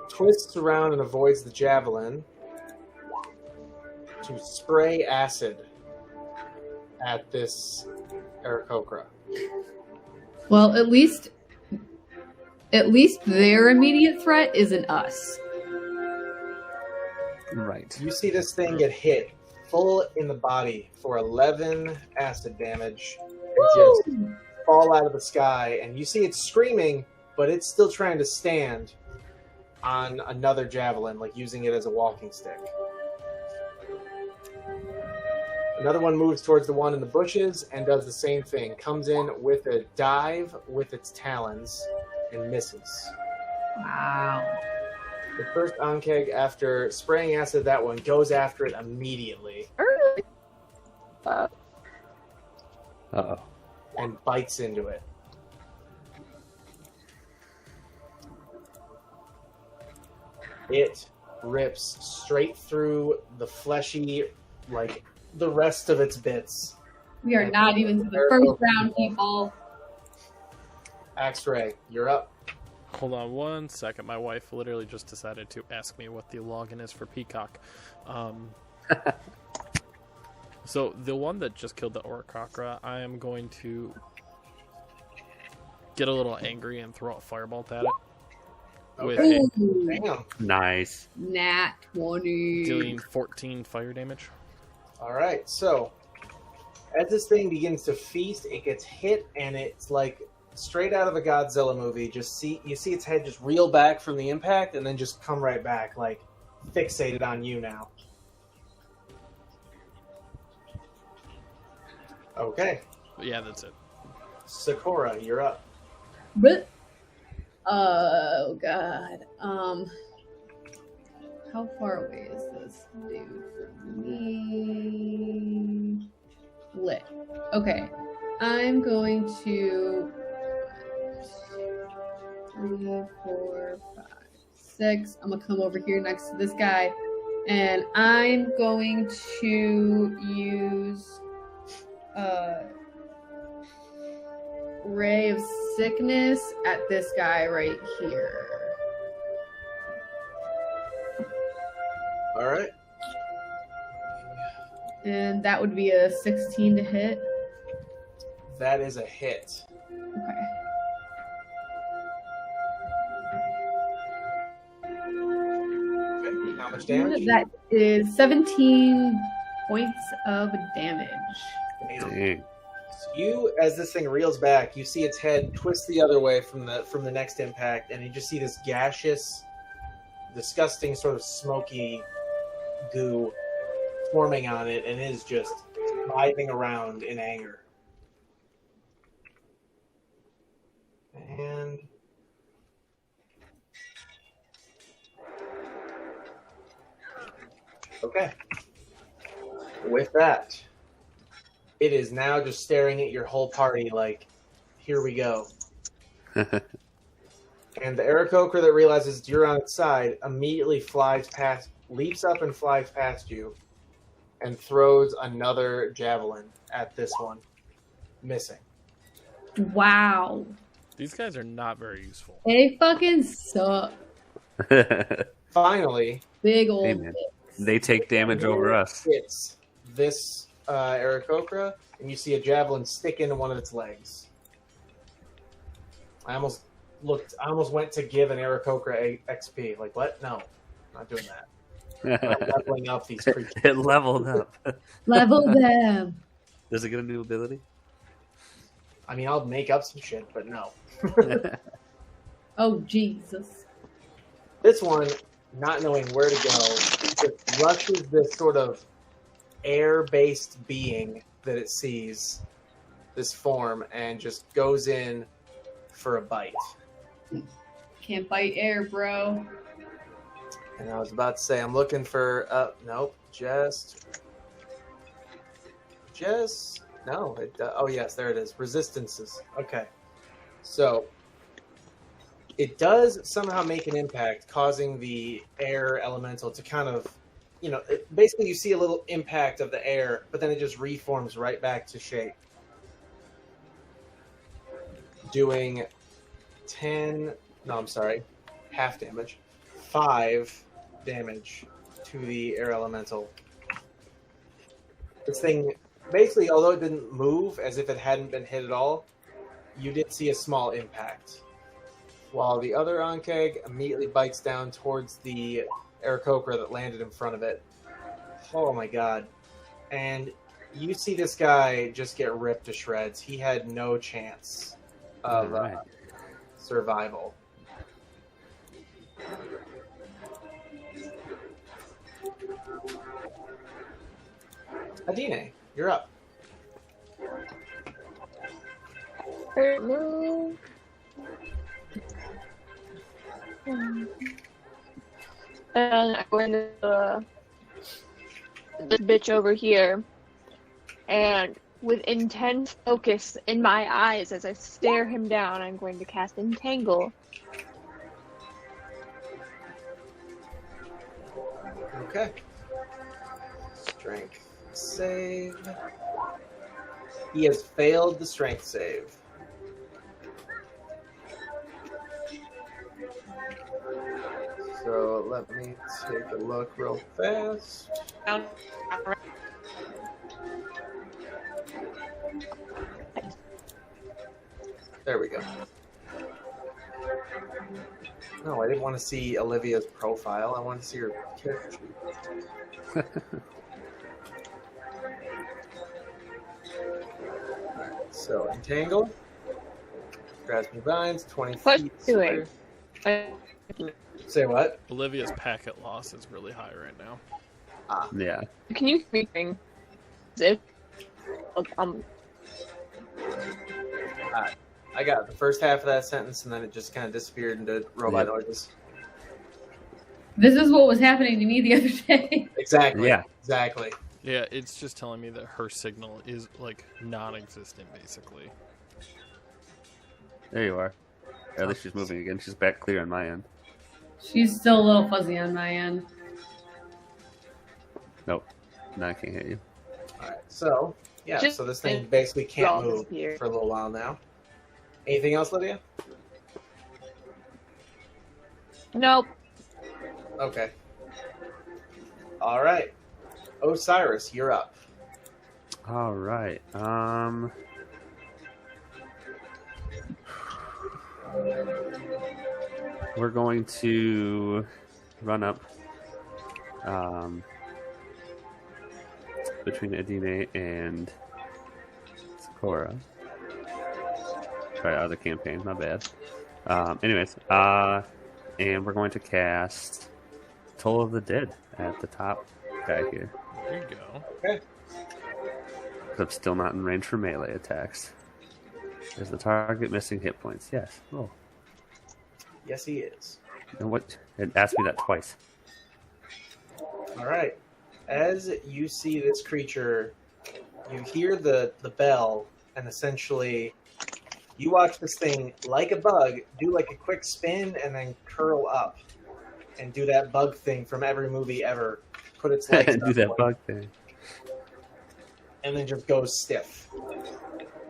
twists around and avoids the javelin to spray acid at this Aarakocra. Well, at least their immediate threat isn't us. Right. You see this thing get hit full in the body for 11 acid damage and just fall out of the sky. And you see it screaming, but it's still trying to stand on another javelin, like using it as a walking stick. Another one moves towards the one in the bushes and does the same thing. Comes in with a dive with its talons and misses. Wow. The first Ankeg, after spraying acid at that one, goes after it immediately Uh-oh. and bites into it. It rips straight through the fleshy, like, the rest of its bits. We are not even to the first round, people. X-Ray, you're up. Hold on 1 second. My wife literally just decided to ask me what the login is for Peacock. So the one that just killed the Oricocra, I am going to get a little angry and throw a firebolt at it. Okay. Ooh, Damn. Nice. nat 20. Dealing 14 fire damage. All right, so as this thing begins to feast, it gets hit, and it's like straight out of a Godzilla movie. You see its head just reel back from the impact, and then just come right back, like fixated on you now. Okay, But yeah, that's it. Sakura, you're up. But, oh god. How far away is this dude from me? lit. Okay. I'm going to 3, 4, 5, 6. I'm gonna come over here next to this guy, and I'm going to use Ray of Sickness at this guy right here. All right. And that would be a 16 to hit. That is a hit. Okay. Okay. How much damage? That is 17 points of damage. Dang. So you, as this thing reels back, you see its head twist the other way from the next impact, and you just see this gaseous, disgusting, sort of smoky goo forming on it, and it is just writhing around in anger. And okay. With that, it is now just staring at your whole party like, here we go. And the Aarakocra that realizes you're on its side immediately leaps up and flies past you and throws another javelin at this one, missing. Wow. These guys are not very useful. They fucking suck. Finally, Big old Hey, man. dicks. They take damage over us. it's this Aarakocra, and you see a javelin stick into one of its legs. I almost went to give an Aarakocra XP. Like, what? No, not doing that. I'm leveling up these creatures. It leveled up. Level them. Does it get a new ability? I mean, I'll make up some shit, but no. Oh, Jesus. This one, not knowing where to go, just rushes this sort of air-based being that it sees, this form, and just goes in for a bite. Can't bite air, bro. And I was about to say, I'm looking for, nope, no, oh yes, there it is, resistances. Okay. So, it does somehow make an impact, causing the air elemental to kind of, basically you see a little impact of the air, but then it just reforms right back to shape. Doing half damage. 5 damage to the air elemental. This thing, basically, although it didn't move as if it hadn't been hit at all, you did see a small impact. While the other Ankeg immediately bites down towards the Aarakocra that landed in front of it. Oh my god. And you see this guy just get ripped to shreds. He had no chance of survival. Adine, you're up. Move. And I'm going to this bitch over here, and with intense focus in my eyes as I stare him down, I'm going to cast Entangle. Okay. Strength save. He has failed the strength save. So let me take a look real fast. There we go. No, I didn't want to see Olivia's profile. I wanted to see her character sheet. So, Entangle. Grasp me vines, 20 What's feet. doing? Say what? Olivia's packet loss is really high right now. Yeah. Can you speak? If I got the first half of that sentence, and then it just kind of disappeared into robot noises. This is what was happening to me the other day. Exactly. Yeah. Exactly. Yeah, it's just telling me that her signal is, like, non-existent, basically. There you are. Or at least she's moving again. She's back clear on my end. She's still a little fuzzy on my end. Nope. No, I can't hear you. Alright, so, yeah, Just- so this thing basically can't all move disappear. for a little while now. Anything else, Lydia? Nope. Okay. Alright. Osiris, you're up. All right. We're going to run up between Adine and Sakura. Sorry, other campaign, my bad. Anyways, and we're going to cast Toll of the Dead at the top guy here. There you go. Okay. I'm still not in range for melee attacks. Is the target missing hit points? Yes. Oh. Yes, he is. And what? It asked me that twice. Alright. As you see this creature, you hear the bell, and essentially you watch this thing, like a bug, do like a quick spin and then curl up and do that bug thing from every movie ever. Put its legs Do up, that bug thing. and then just goes stiff.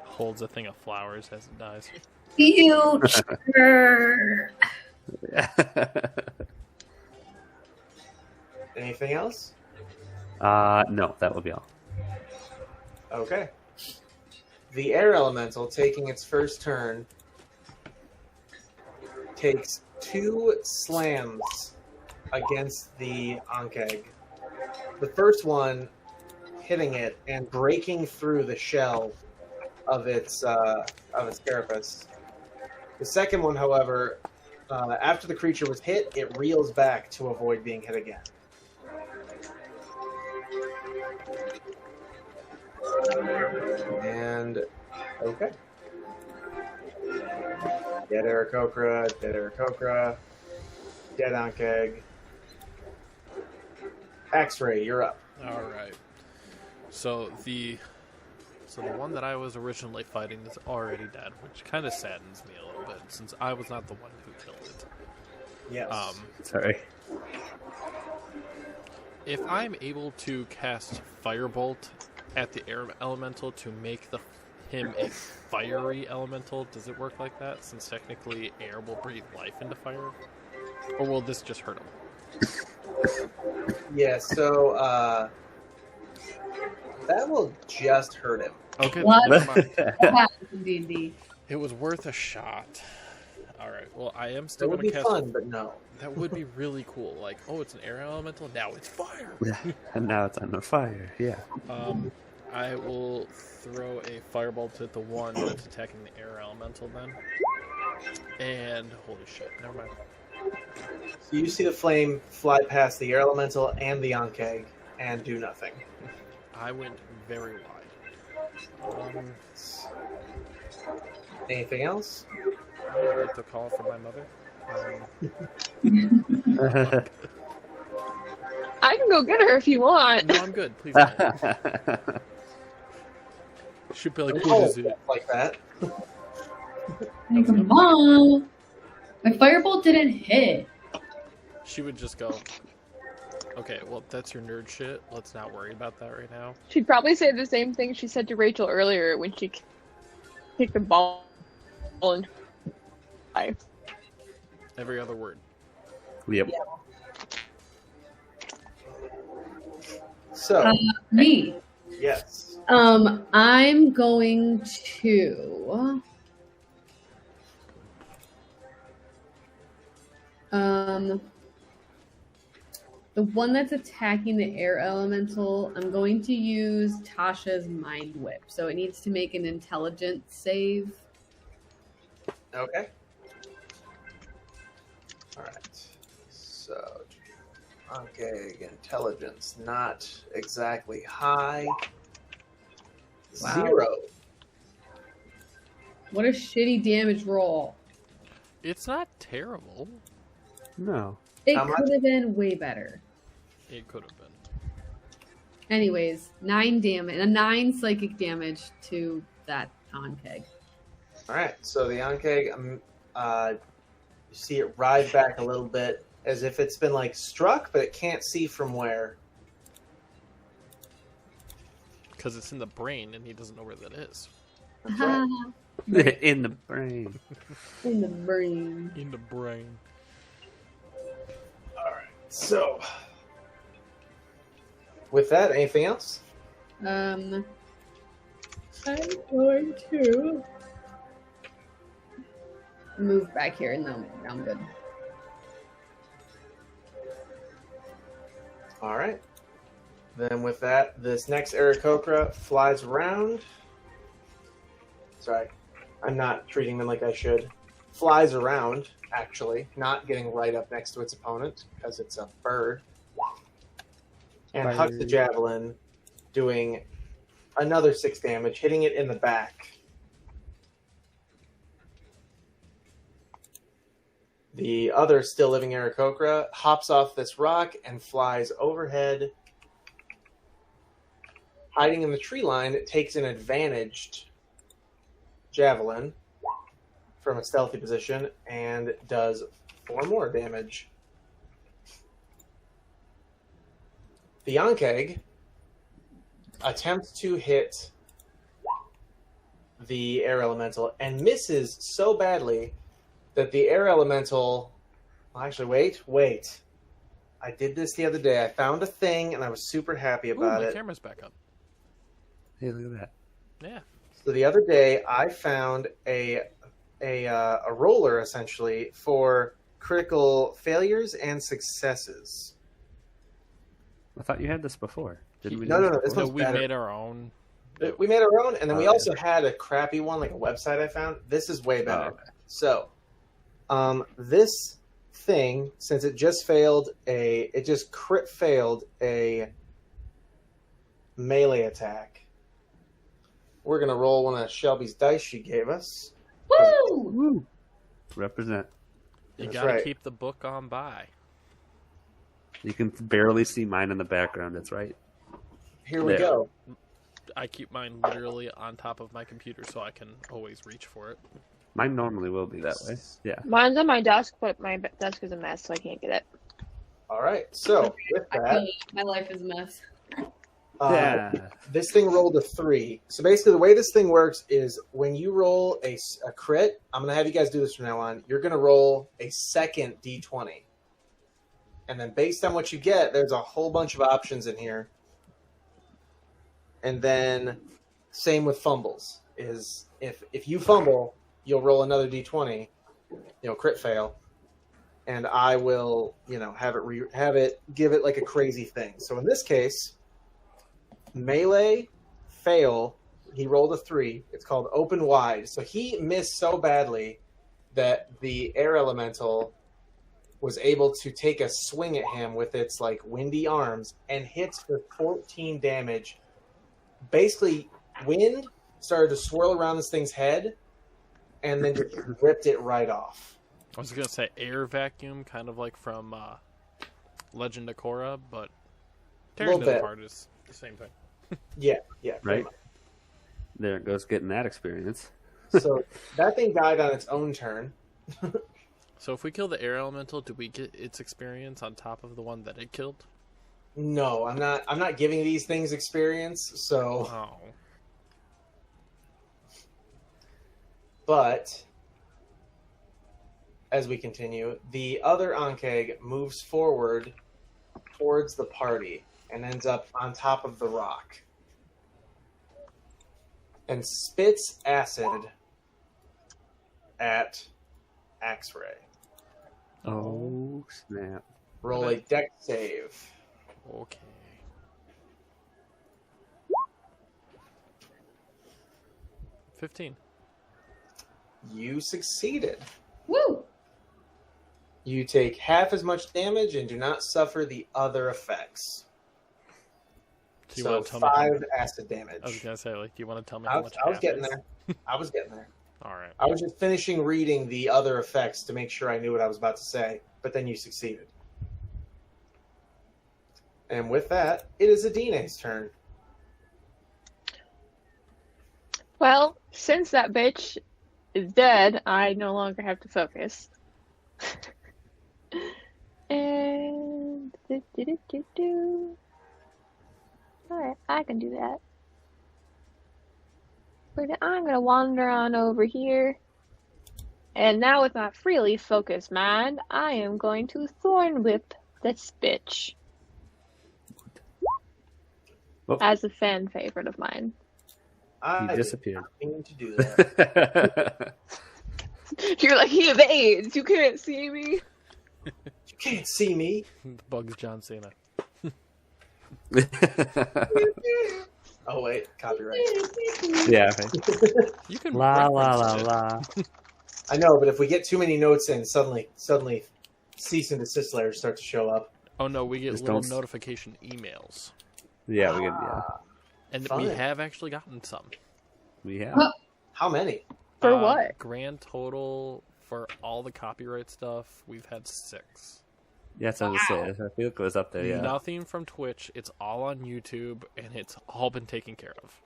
Holds a thing of flowers as it dies. Future. Anything else? No, that will be all. Okay. The air elemental, taking its first turn, takes 2 slams against the Ankeg. The first one hitting it and breaking through the shell of its carapace. The second one, however, after the creature was hit, it reels back to avoid being hit again. And okay. Dead Aarakocra, dead Aarakocra, dead Ankeg. X-Ray, you're up. All right. So the one that I was originally fighting is already dead, which kind of saddens me a little bit since I was not the one who killed it. Yes. Sorry. If I'm able to cast Firebolt at the air elemental to make him a fiery elemental, does it work like that? Since technically air will breathe life into fire, or will this just hurt him? Yeah, so that will just hurt him. Okay, What? never mind. What happens in D&D? It was worth a shot. All right. Well, I am It still would going be to cast. fun, but no. That would be really cool. Like, oh, it's an air elemental. Now it's fire. And now it's on fire. Yeah. I will throw a firebolt at the one that's attacking the air elemental then. And holy shit, never mind. So you see the flame fly past the air elemental and the Ankeg and do nothing. I went very wide. Anything else? I'd like to call for my mother. I can go get her if you want. No, I'm good. Please don't. Should be like, what is it? Like that. Hey, come on. My firebolt didn't hit. She would just go, okay, well, that's your nerd shit. Let's not worry about that right now. She'd probably say the same thing she said to Rachel earlier when she kicked the ball and Every other word. Yep. So, Me. yes. I'm going to the one that's attacking the air elemental, I'm going to use Tasha's Mind Whip. So it needs to make an intelligence save. Okay. Alright. So, Ankeg, intelligence, not exactly high. Wow. 0. What a shitty damage roll. It's not terrible. No. It How much? could have been way better. It could have been. Anyways, 9 damage, a 9 psychic damage to that Ankeg. All right, so the Ankeg, you see it ride back a little bit as if it's been like struck, but it can't see from where. Because it's in the brain and he doesn't know where that is. That's right. In the brain. In the brain. In the brain. All right, so with that, anything else? I'm going to move back here, and no, I'm good. All right. Then with that, this next Aarakocra flies around. Sorry, I'm not treating them like I should. Flies around, actually, not getting right up next to its opponent because it's a bird. And hucks the javelin, doing another 6 damage, hitting it in the back. The other still living Aarakocra hops off this rock and flies overhead. Hiding in the tree line, it takes an advantaged javelin from a stealthy position and does 4 more damage. The Ankeg attempts to hit the air elemental and misses so badly that the air elemental... Actually, wait. I did this the other day. I found a thing and I was super happy about my it. camera's back up. Hey, look at that. Yeah. So the other day, I found a roller essentially for critical failures and successes. I thought you had this before. Didn't we? No, do no, this No, one's we better. made our own. We made our own, and then we Oh, also had a crappy one, like a website I found. This is way better. Oh, okay. So, this thing, since it just crit failed a melee attack. We're gonna roll one of Shelby's dice she gave us. Woo! Woo! Represent. You That's gotta right. keep the book on by. You can barely see mine in the background. That's right. Here we Yeah. go. I keep mine literally on top of my computer so I can always reach for it. Mine normally will be that way. Yeah. Mine's on my desk, but my desk is a mess, so I can't get it. All right. So with I that, feel you. My life is a mess. Yeah. this thing rolled a 3. So basically, the way this thing works is when you roll a crit, I'm going to have you guys do this from now on. You're going to roll a second d20. And then based on what you get, there's a whole bunch of options in here. And then same with fumbles. Is if you fumble, you'll roll another d20, crit fail. And I will, have it give it like a crazy thing. So in this case, melee fail, he rolled a 3. It's called open wide. So he missed so badly that the air elemental was able to take a swing at him with its like windy arms and hits for 14 damage. Basically, wind started to swirl around this thing's head and then just ripped it right off. I was gonna say air vacuum, kind of like from Legend of Korra, but tearing Little it bit. apart is the same thing. Yeah, pretty Right. much. There it goes, getting that experience. So that thing died on its own turn. So if we kill the air elemental, do we get its experience on top of the one that it killed? No, I'm not giving these things experience, so Oh. but as we continue, the other Ankeg moves forward towards the party and ends up on top of the rock and spits acid at Axray. Oh, snap. Roll a dex save. Okay. $15. You succeeded. Woo! You take half as much damage and do not suffer the other effects. Do you So want to tell me? 5 acid damage. I was gonna say, like, do you want to tell me I how was much? getting happens? there. I was getting there. All right. I was just finishing reading the other effects to make sure I knew what I was about to say, but then you succeeded. And with that, it is Adine's turn. Well, since that bitch is dead, I no longer have to focus. And alright, I can do that. But I'm gonna wander on over here. And now with my freely focused mind, I am going to Thorn Whip this bitch. Oh. As a fan favorite of mine. He disappeared. I didn't mean to do that. You're like, he evades. You can't see me. You can't see me. Bugs John Cena. Oh wait, copyright. Yeah. Right. You can La la reference la it. la. I know, but if we get too many notes in, suddenly cease and desist letters start to show up. Oh no, we get Just little don't- notification emails. Yeah, we get. Yeah, And Fun. we have actually gotten some. we have. How many? For what? Grand total for all the copyright stuff, we've had 6. Yeah, that's what I was gonna say. I feel like it was up there. Yeah. Nothing from Twitch. It's all on YouTube, and it's all been taken care of.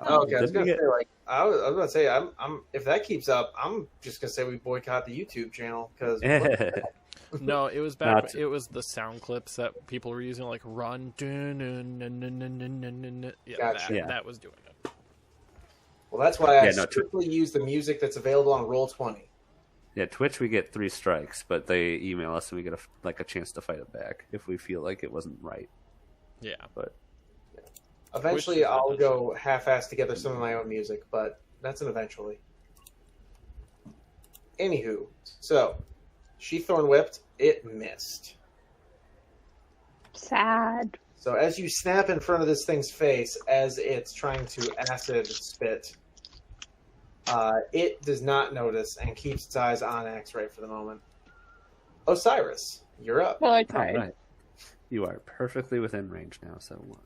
Oh, okay, I was did we gonna get- say Oh, I was gonna say I'm if that keeps up, I'm just gonna say we boycott the YouTube channel because No, it was back. Not- It was the sound clips that people were using, like "run." Yeah, Gotcha. Yeah. that was doing it. well, that's why I Yeah, no, strictly use the music that's available on Roll20. Yeah, Twitch we get 3 strikes, but they email us and we get a chance to fight it back if we feel like it wasn't right. Yeah, But Eventually, Which is I'll eventually. go half-ass together some of my own music, but that's an eventually. Anywho, so she thorn whipped, it missed. Sad. So as you snap in front of this thing's face as it's trying to acid spit, it does not notice and keeps its eyes on X-Ray for the moment. Osiris, you're up. Well, I all tried. right, you are perfectly within range now. So 1,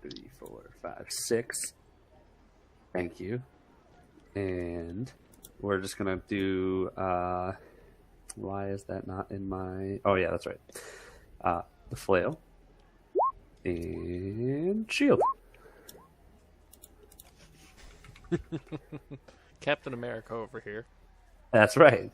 3, 4, 5, 6. Thank you. And we're just gonna do. Why is that not in my? Oh yeah, that's right. The flail and shield. Captain America over here. That's right.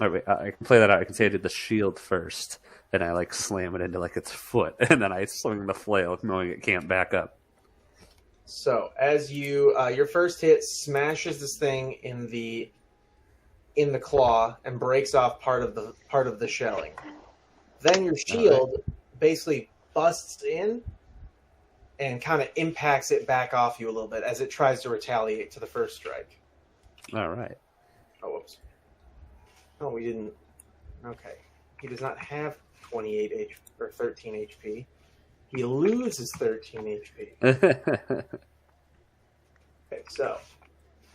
All right, I can play that out. I can say I did the shield first, then I like slam it into like its foot, and then I swing the flail, knowing it can't back up. So as you your first hit smashes this thing in the claw and breaks off part of the shelling. Then your shield basically busts in and kind of impacts it back off you a little bit as it tries to retaliate to the first strike. All right. Oh, whoops. Oh, we didn't. Okay. He does not have 28 HP or 13 HP. He loses 13 HP. Okay, so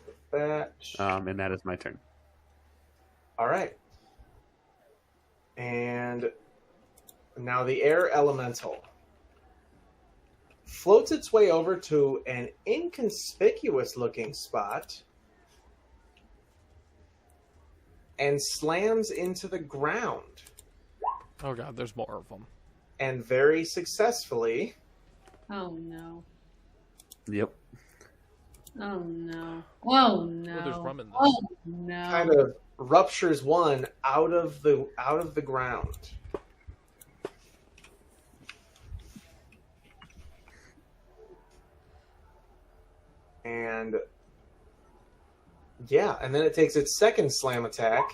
with that. And that is my turn. All right. And now the air elemental floats its way over to an inconspicuous looking spot and slams into the ground. Oh god, there's more of them. And very successfully Oh no. Yep. Oh no. Oh Oh, there's no. rum in this. Oh no. kind of ruptures one out of the ground. And yeah, and then it takes its second slam attack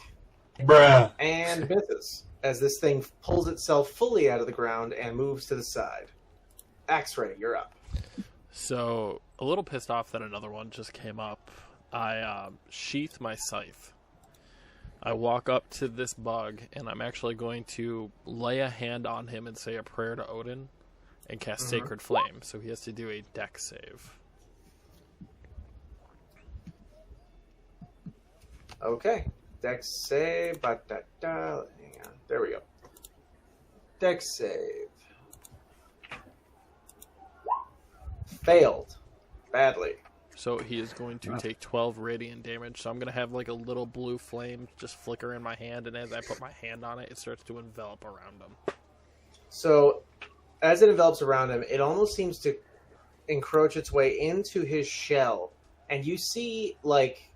Bruh. and misses as this thing pulls itself fully out of the ground and moves to the side. X-Ray, you're up. So, a little pissed off that another one just came up. I sheath my scythe. I walk up to this bug, and I'm actually going to lay a hand on him and say a prayer to Odin and cast Sacred Flame. So he has to do a dex save. Okay. Dex save. Hang on. There we go. Dex save. Failed. Badly. So he is going to take 12 radiant damage. So I'm going to have like a little blue flame just flicker in my hand, and as I put my hand on it, it starts to envelop around him. So as it envelops around him, it almost seems to encroach its way into his shell. And you see, like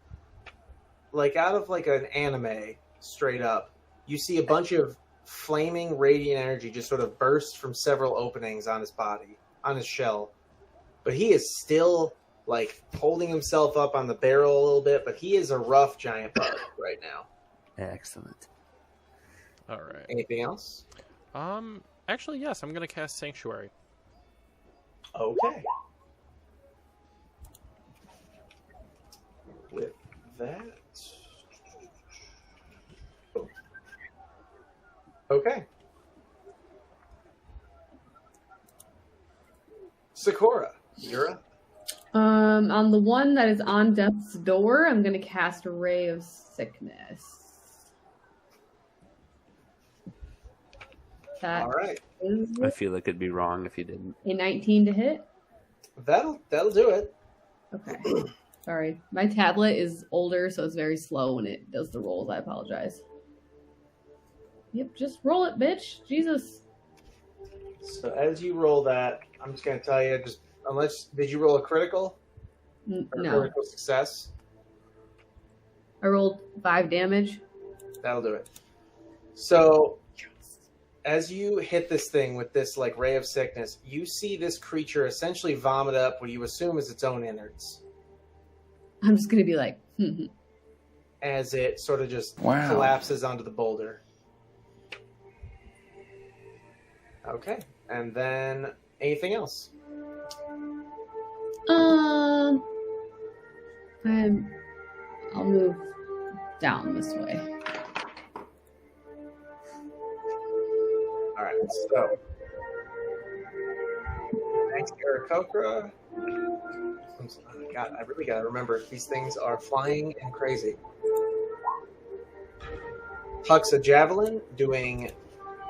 out of like an anime, straight up, you see a bunch of flaming radiant energy just sort of burst from several openings on his body, on his shell. But he is still like holding himself up on the barrel a little bit, but he is a rough giant bug right now. Excellent. All right. Anything else? Actually, yes. I'm going to cast Sanctuary. Okay. With that. Okay. Sakura, you're up. On the one that is on death's door, I'm going to cast a Ray of Sickness. That All right. is I feel like it'd be wrong if you didn't. a 19 to hit. That'll do it. Okay. Sorry. My tablet is older, so it's very slow when it does the rolls. I apologize. Yep, just roll it, bitch. Jesus. So as you roll that, I'm just going to tell you, did you roll a critical? Or No. critical success? I rolled 5 damage. That'll do it. So as you hit this thing with this like ray of sickness, you see this creature essentially vomit up what you assume is its own innards I'm just going to be like, as it sort of just collapses onto the boulder. Okay. And then anything else? I'll move down this way. All right. So next, Aarakocra. Oh God, I really got to remember. These things are flying and crazy. Hucks a javelin, doing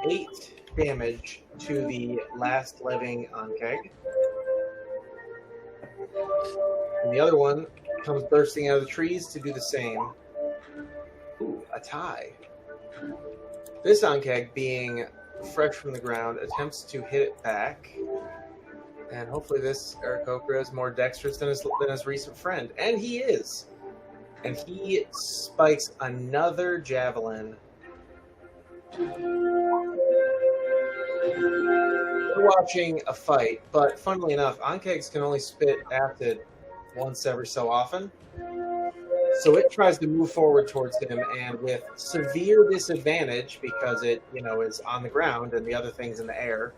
8 damage to the last living Ankeg. And the other one comes bursting out of the trees to do the same. Ooh, a tie. This Ankeg, being fresh from the ground, attempts to hit it back. And hopefully this Aarakocra is more dexterous than his recent friend. And he is. And he spikes another javelin. We're watching a fight, but funnily enough, Ankegs can only spit acid once every so often. So it tries to move forward towards him, and with severe disadvantage, because it, is on the ground and the other thing's in the air.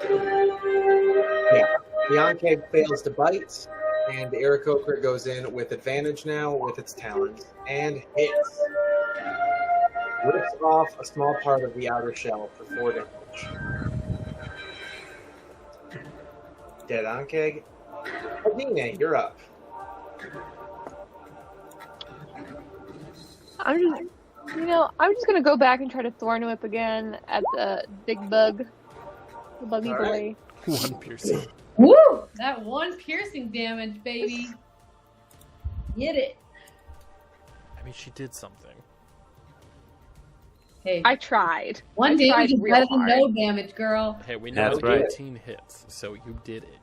Yeah, the Ankeg fails to bite, and Aarakocra goes in with advantage now with its talons, and hits. Rips off a small part of the outer shell for 4 damage. Dead Ankeg. Adine, you're up. I'm just gonna go back and try to Thorn Whip again at the big bug, the buggy All boy. right. 1 piercing. Woo! That 1 piercing damage, baby. Get it. I mean, she did something. Hey, I tried. 1 I damage tried is real better than hard. no damage, girl. Hey, we know That's it's right. 18 hits, so you did it.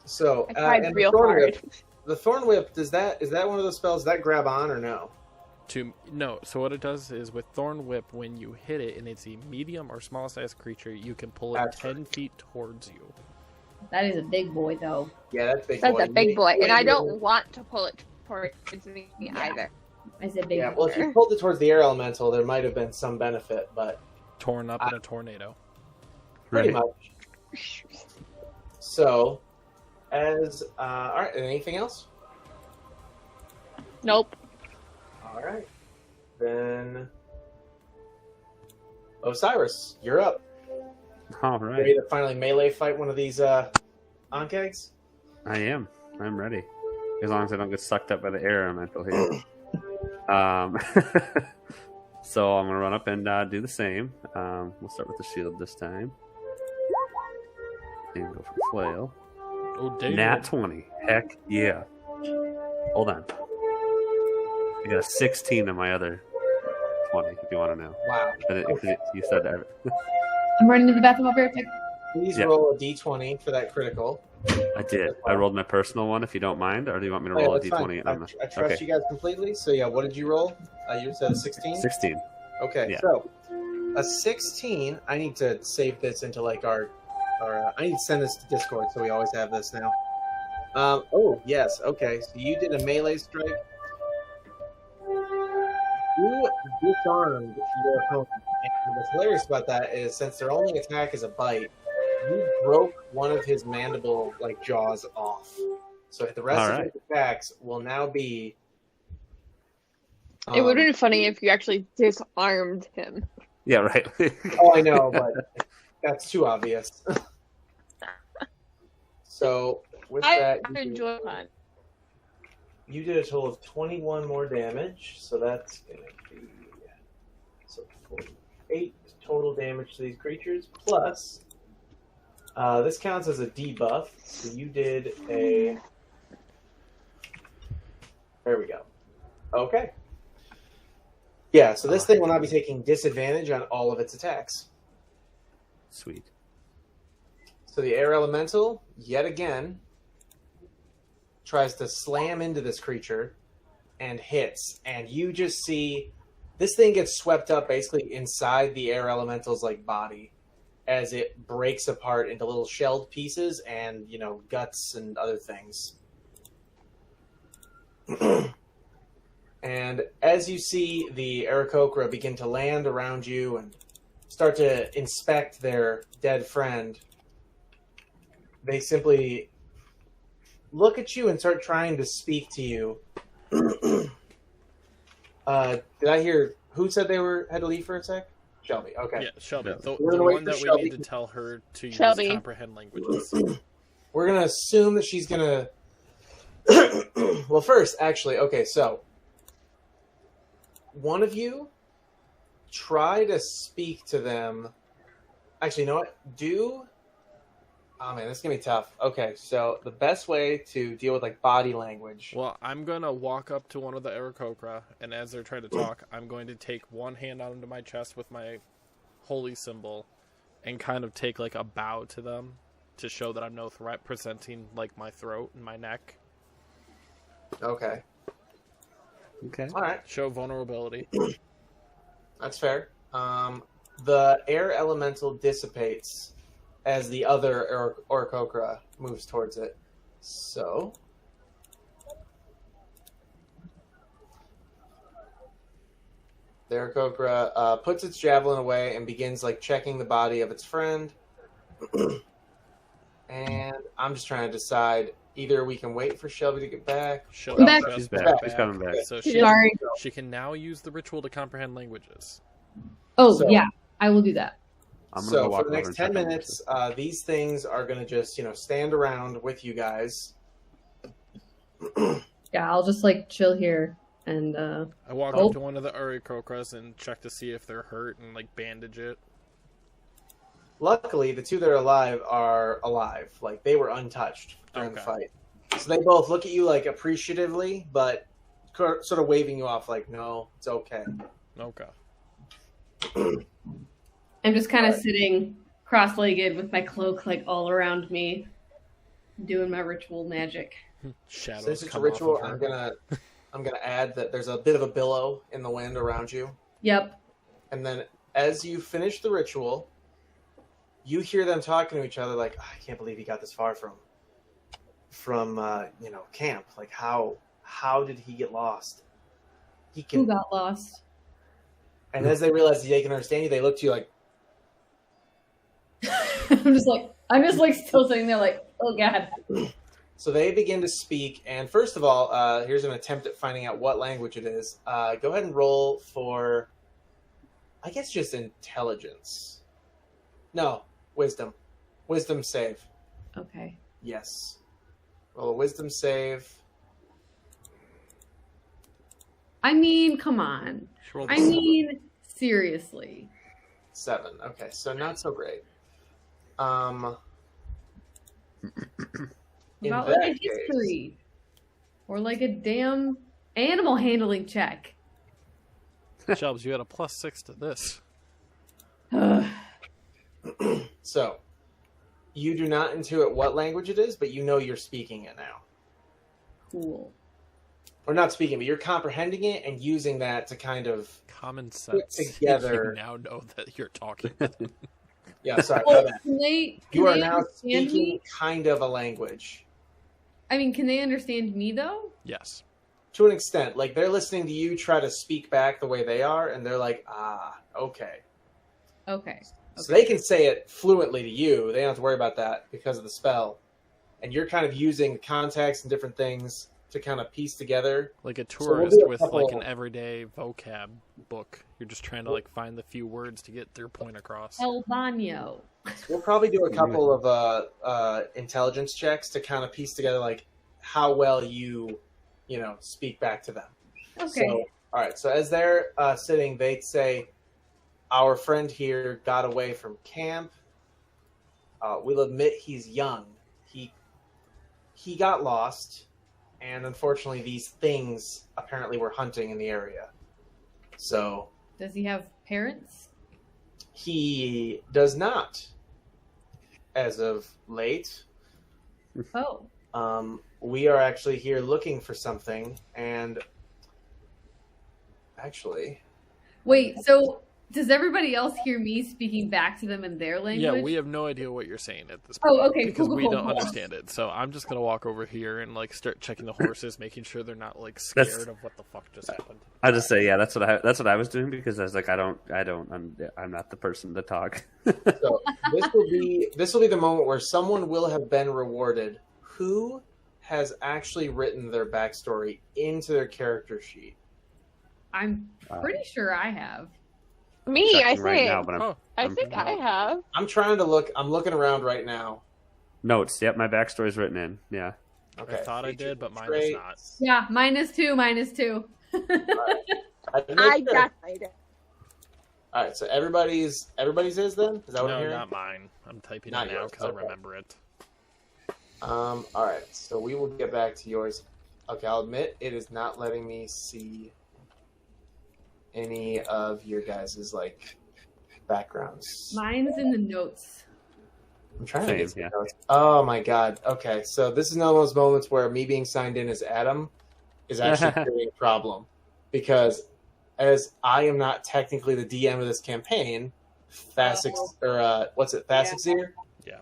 So, I tried and real the Thorn hard. Whip, the Thorn Whip, is that one of those spells that grab on or no? No, so what it does is with Thorn Whip, when you hit it and it's a medium or small sized creature, you can pull it That's 10 feet towards you. That is a big boy, though. Yeah, that's big That's boy. a big boy, and I don't Yeah. want to pull it towards me either. I said big Yeah, boy. well, if you pulled it towards the air elemental, there might have been some benefit, but Torn up in a tornado. pretty Right. much. So, all right, anything else? Nope. All right, then Osiris, you're up. All Ready right. to finally melee fight one of these Ankegs? I am. I'm ready. As long as I don't get sucked up by the air elemental here. So I'm going to run up and do the same. We'll start with the shield this time. And go for flail. Oh, damn. Nat 20. Heck yeah. Hold on. I got a 16 on my other 20, if you want to know. Wow. Okay. You said that. I'm running to the bathroom over here. Please Yeah. roll a d20 for that critical. I did. I rolled my personal one, if you don't mind, or do you want me to Oh, yeah, roll a that's fine. d20? I trust you guys completely. So yeah, what did you roll? You said a 16? 16. Okay, Yeah. so a 16. I need to save this into like our I need to send this to Discord so we always have this now. Oh yes, okay. So you did a melee strike. You disarmed your opponent. And what's hilarious about that is since their only attack is a bite, you broke one of his mandible like jaws off. So the rest of his attacks will now be. It would have been funny if you actually disarmed him. Yeah, right. Oh, I know, but that's too obvious. So with that, I enjoy that. you did a total of 21 more damage. So that's going to be 48 total damage to these creatures. Plus, this counts as a debuff. So you did a. There we go. Okay. Yeah, so this thing will not be taking disadvantage on all of its attacks. Sweet. So the air elemental, yet again, tries to slam into this creature and hits. And you just see this thing gets swept up basically inside the air elemental's like body as it breaks apart into little shelled pieces and, you know, guts and other things. And as you see the Aarakocra begin to land around you and start to inspect their dead friend, they simply look at you and start trying to speak to you. Did I hear who said they had to leave for a sec? Shelby. Okay. Yeah, Shelby. The We're gonna one wait for that we Shelby. need to tell her to Shelby. use comprehend languages. We're gonna assume that she's gonna. Well, first, actually, okay. So, one of you try to speak to them. Actually, you know what? Oh man, this is gonna be tough. Okay, so the best way to deal with like body language. Well, I'm going to walk up to one of the Aarakocra, and as they're trying to talk, I'm going to take one hand onto my chest with my holy symbol and kind of take like a bow to them to show that I'm no threat, presenting like my throat and my neck. Okay. Okay. All right, Show vulnerability. that's fair. The air elemental dissipates as the other Aarakocra moves towards it. So. The Aarakocra puts its javelin away and begins like checking the body of its friend. And I'm just trying to decide either we can wait for Shelby to get back. She'll I'm back. just She's get back. She's coming back. So Sorry. she can now use the ritual to comprehend languages. Oh, So- yeah. I will do that. I'm gonna So go walk for the over next and 10 check on minutes, these things are going to just, stand around with you guys. Yeah, I'll just like chill here and I walk Oh. up to one of the Aarakocras and check to see if they're hurt and like bandage it. Luckily, the two that are alive are alive. Like, they were untouched during the Okay. fight. So they both look at you, like, appreciatively, but sort of waving you off, like, no, it's okay. Okay. I'm just kind of sitting cross-legged with my cloak like all around me, doing my ritual magic. Shadows Since it's a come ritual, off of I'm her. gonna add that there's a bit of a billow in the wind around you. Yep. And then as you finish the ritual, you hear them talking to each other like, I can't believe he got this far from camp. Like, how did he get lost? He Who can. got lost? And as they realize they can understand you, they look to you like, I'm just like still sitting there like, oh god. so they begin to speak. And first of all, here's an attempt at finding out what language it is. Go ahead and roll for, I guess, just intelligence. No, wisdom. Wisdom save. Okay. Yes. Roll a wisdom save. I mean, come on. She rolled I a mean, seriously. 7. Okay, so not so great. In About like a that case- history. Or like a damn animal handling check. Shelves, you had a +6 to this. So, you do not intuit what language it is, but you know you're speaking it now. Cool. Or not speaking, but you're comprehending it and using that to kind of... Common sense. together. You now know that you're talking. Yeah, sorry. Well, my bad. can they You are now understand speaking me? kind of a language. I mean, can they understand me though? Yes. To an extent. Like, they're listening to you try to speak back the way they are, and they're like, okay. Okay. So they can say it fluently to you. They don't have to worry about that because of the spell. And you're kind of using context and different things to kind of piece together. Like a So we'll tourist do a with couple- like an everyday vocab book. You're just trying to like find the few words to get their point across. El Baño. We'll probably do a couple of intelligence checks to kind of piece together like how well you speak back to them. Okay. So, all right. So as they're sitting, they'd say, "Our friend here got away from camp. We'll admit he's young. He got lost, and unfortunately, these things apparently were hunting in the area. So Does he have parents? he does not, as of late. Oh. We are actually here looking for something, and actually, Wait, so does everybody else hear me speaking back to them in their language? Yeah, we have no idea what you're saying at this point. Oh, okay, Because cool, we cool, don't cool. understand it. So I'm just gonna walk over here and like start checking the horses, making sure they're not like scared of what the fuck just happened. I just say, yeah, that's what I was doing because I was like, I'm not the person to talk. so this will be the moment where someone will have been rewarded who has actually written their backstory into their character sheet. I'm pretty sure I have. Me, I Checking right think. now, but Oh, I think I have. I'm trying to look. I'm looking around right now. notes. Yep, my backstory's written in. Yeah. Okay. I thought I did, but mine is Traits. not. Yeah, -2. I definitely did. All right. So everybody's is then. Is that what I'm No, hearing? not mine. I'm typing Not it now yours, because okay. I remember it. All right. So we will get back to yours. Okay. I'll admit it is not letting me see any of your guys' like backgrounds. Mine's in the notes. I'm trying to Same, get some yeah. notes. Oh my god. Okay, so this is one of those moments where me being signed in as Adam is actually creating a problem because as I am not technically the DM of this campaign, Thasix Thasixir? Yeah.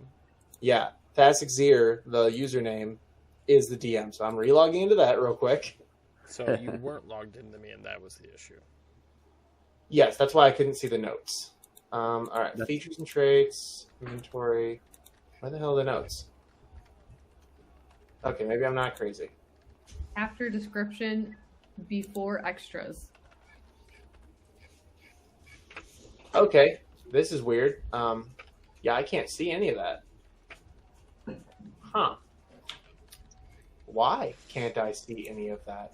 Yeah, Thasixir, the username, is the DM. So I'm relogging into that real quick. So you weren't logged into me, and that was the issue. Yes, that's why I couldn't see the notes. All right, features and traits, inventory. Where the hell are the notes? Okay, maybe I'm not crazy. After description, before extras. Okay, this is weird. Yeah, I can't see any of that. Huh. Why can't I see any of that?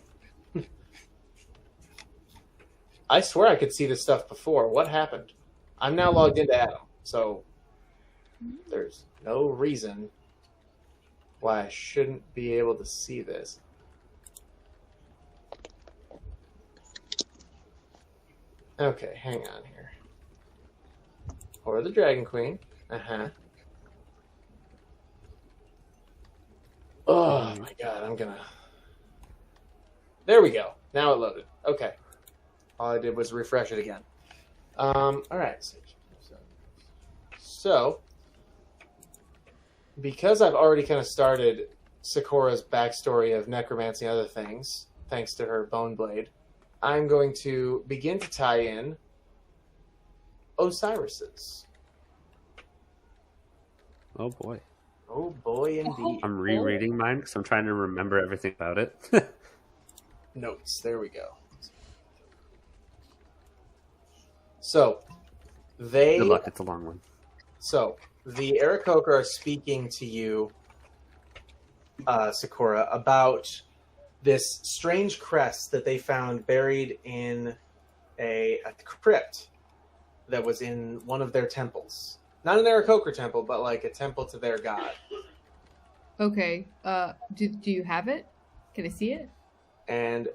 I swear I could see this stuff before. What happened? I'm now logged into Adam, so there's no reason why I shouldn't be able to see this. Okay, hang on here. Or the Dragon Queen. Uh-huh. Oh my god, I'm gonna... There we go. Now it loaded. Okay. All I did was refresh it again. Alright. So, because I've already kind of started Sakura's backstory of necromancy and other things, thanks to her bone blade, I'm going to begin to tie in Osiris's. Oh boy. Oh boy, indeed. I'm rereading mine because I'm trying to remember everything about it. Notes. There we go. So, Good luck. It's a long one. So, the Aarakocra are speaking to you, Sakura, about this strange crest that they found buried in a crypt that was in one of their temples. Not an Aarakocra temple, but like a temple to their god. Okay. Do you have it? Can I see it? And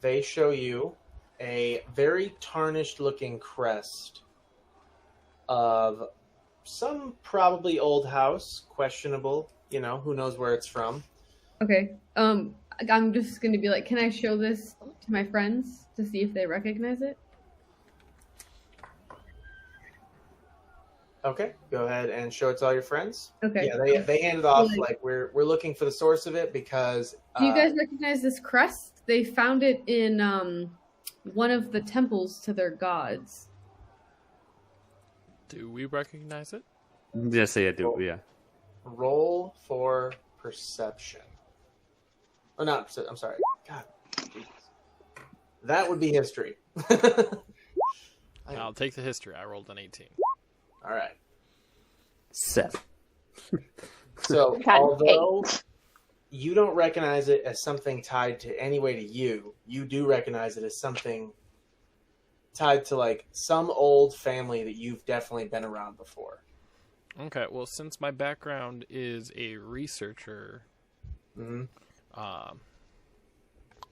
they show you a very tarnished-looking crest of some probably old house, questionable. You know, who knows where it's from. Okay. I'm just gonna be like, can I show this to my friends to see if they recognize it? Okay, go ahead and show it to all your friends. Okay. Yeah, they hand it off like we're looking for the source of it because. Do you guys recognize this crest? They found it in one of the temples to their gods. Do we recognize it? Yes, yeah, do yeah. Roll for perception. Oh, not. I'm sorry. God, Jesus. That would be history. I'll take the history. I rolled an 18. All right. 7. So, God, although you don't recognize it as something tied to any way to you, you do recognize it as something tied to like some old family that you've definitely been around before. Okay, well, since my background is a researcher, Mm-hmm.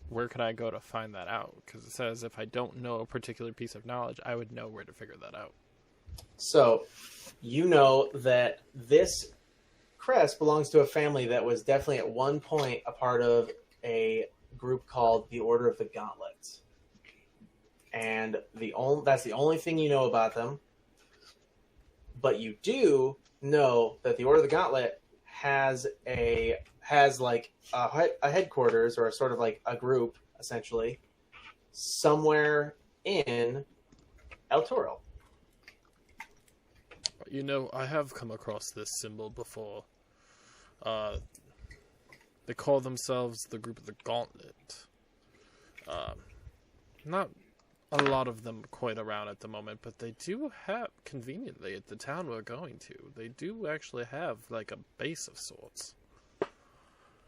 Where could I go to find that out? Because it says if I don't know a particular piece of knowledge, I would know where to figure that out. So, you know that this crest belongs to a family that was definitely at one point a part of a group called the Order of the Gauntlet. And that's the only thing you know about them. But you do know that the Order of the Gauntlet has like a headquarters or a sort of like a group, essentially, somewhere in El Toro. You know, I have come across this symbol before. They call themselves the group of the Gauntlet. Not a lot of them quite around at the moment, but they do have, conveniently, at the town we're going to, they do actually have, like, a base of sorts.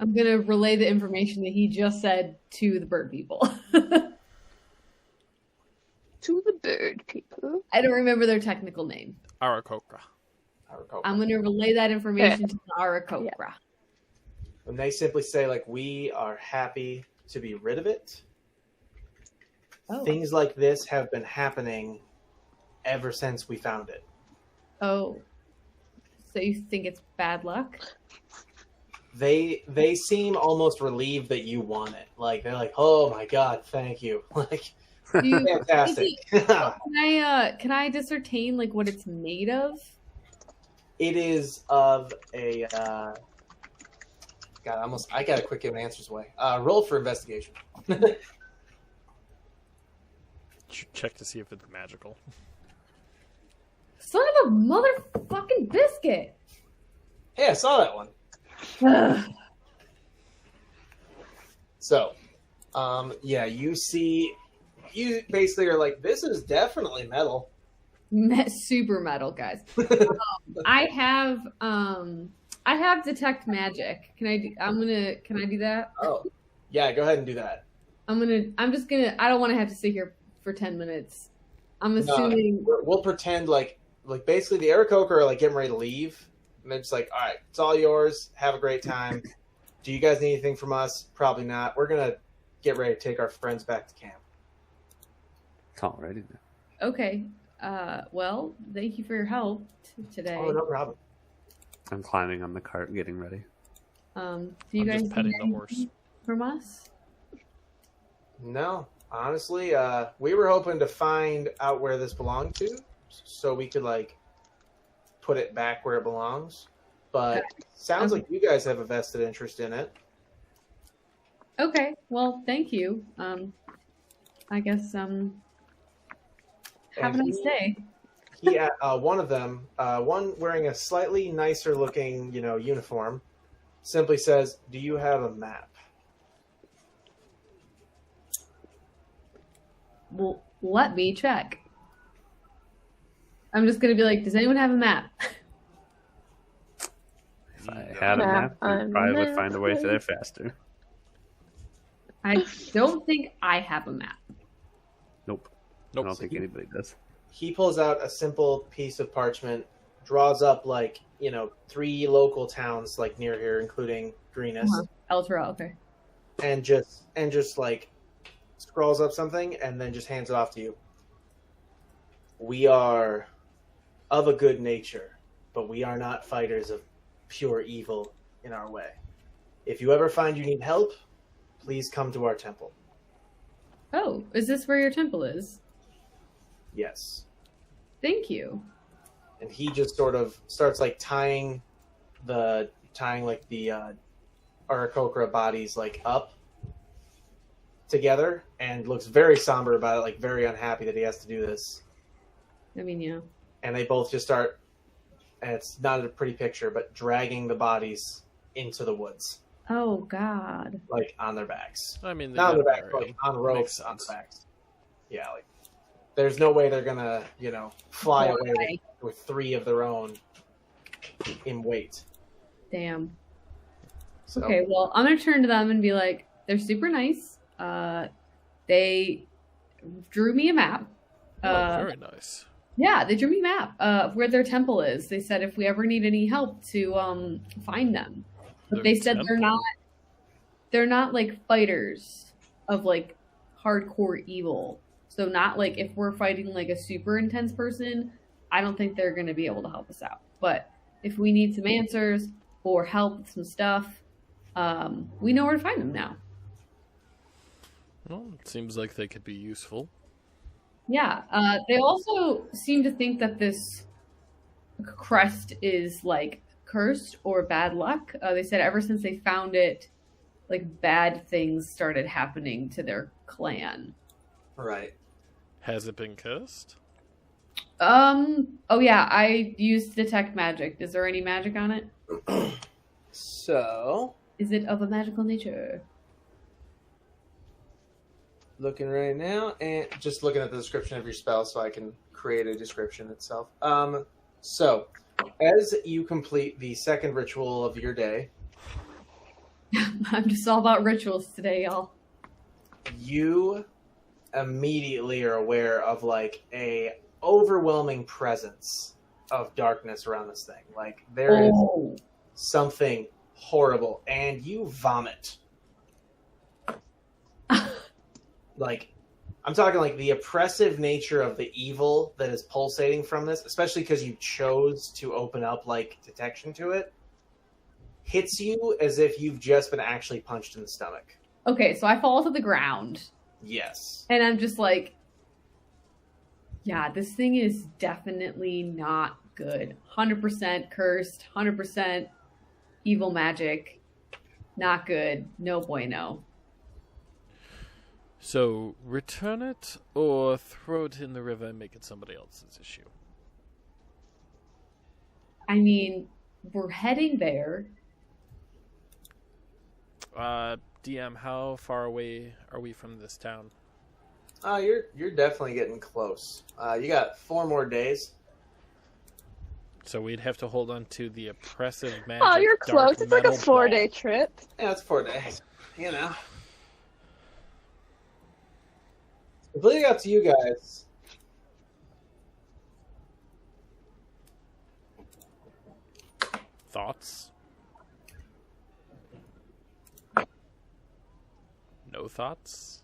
I'm gonna relay the information that he just said to the bird people. To the bird people. I don't remember their technical name. Arakokra. I'm going to relay that information to the Arakokra. Yeah. And they simply say, like, we are happy to be rid of it. Oh. Things like this have been happening ever since we found it. Oh. So you think it's bad luck? They seem almost relieved that you want it. Like, they're like, oh my God, thank you. Like, fantastic. Can I discertain like what it's made of? It is of a God, I gotta quick give an answers away. Roll for investigation. Check to see if it's magical. Son of a motherfucking biscuit! Hey, I saw that one. So, yeah, you basically are like, this is definitely metal. Super metal, guys. I have detect magic. Can I do that? Oh, yeah, go ahead and do that. I don't want to have to sit here for 10 minutes. I'm assuming. We'll pretend like basically the Aarakocra are like getting ready to leave. And they're just like, all right, it's all yours. Have a great time. Do you guys need anything from us? Probably not. We're going to get ready to take our friends back to camp. Alrighty then. Okay. Well, thank you for your help today. Oh, no problem. I'm climbing on the cart, getting ready. Do you I'm guys just petting need the horse. anything from us? No, honestly, we were hoping to find out where this belonged to so we could, like, put it back where it belongs. But sounds like you guys have a vested interest in it. Okay. Well, thank you. I guess, have a nice day. One of them, one wearing a slightly nicer looking, uniform, simply says, "Do you have a map?" Well, let me check. I'm just gonna be like, does anyone have a map? If I had a map, I probably would find a way there faster. I don't think I have a map. Nope. I Nope. don't think anybody does. He pulls out a simple piece of parchment draws up like 3 local towns like near here, including Greenest, Eltra, okay. and just like scrawls up something and then just hands it off to you. We are of a good nature, but we are not fighters of pure evil in our way. If you ever find you need help, please come to our temple. Oh, is this where your temple is? Yes. Thank you. And he just sort of starts like tying the Aarakocra bodies like up together and looks very somber about it, like very unhappy that he has to do this. I mean, yeah. And they both just start, and it's not a pretty picture, but dragging the bodies into the woods. Oh, God. Like on their backs. I mean, not on their backs, but like on ropes on their backs. Yeah, like there's no way they're gonna, fly away with 3 of their own in weight. Damn. So, Okay, well, I'm gonna turn to them and be like, they're super nice. They drew me a map. Very nice. Yeah, they drew me a map of where their temple is. They said if we ever need any help to find them. But they said they're not like fighters of like hardcore evil. So not like if we're fighting like a super intense person, I don't think they're gonna be able to help us out. But if we need some answers or help with some stuff, we know where to find them now. Well, it seems like they could be useful. Yeah, they also seem to think that this crest is like cursed or bad luck. They said ever since they found it, like bad things started happening to their clan. right. Has it been cursed? Oh yeah, I used detect magic. Is there any magic on it? So, Is it of a magical nature? looking right now, and just looking at the description of your spell so I can create a description itself. So, as you complete the second ritual of your day, I'm just all about rituals today, y'all. you immediately are aware of like a overwhelming presence of darkness around this thing. Like there is something horrible, and you vomit. Like, I'm talking like the oppressive nature of the evil that is pulsating from this, especially because you chose to open up like detection to it, hits you as if you've just been actually punched in the stomach. Okay, so I fall to the ground. Yes. And I'm just like, yeah, this thing is definitely not good. 100% cursed, 100% evil magic. Not good. No bueno. So, return it or throw it in the river and make it somebody else's issue? I mean, we're heading there. DM, how far away are we from this town? You're definitely getting close. You got 4 more days. So we'd have to hold on to the oppressive magic. Oh, you're dark close. It's like a metal 4-day ball. trip. Yeah, it's 4 days. Completely up to you guys. Thoughts? No thoughts?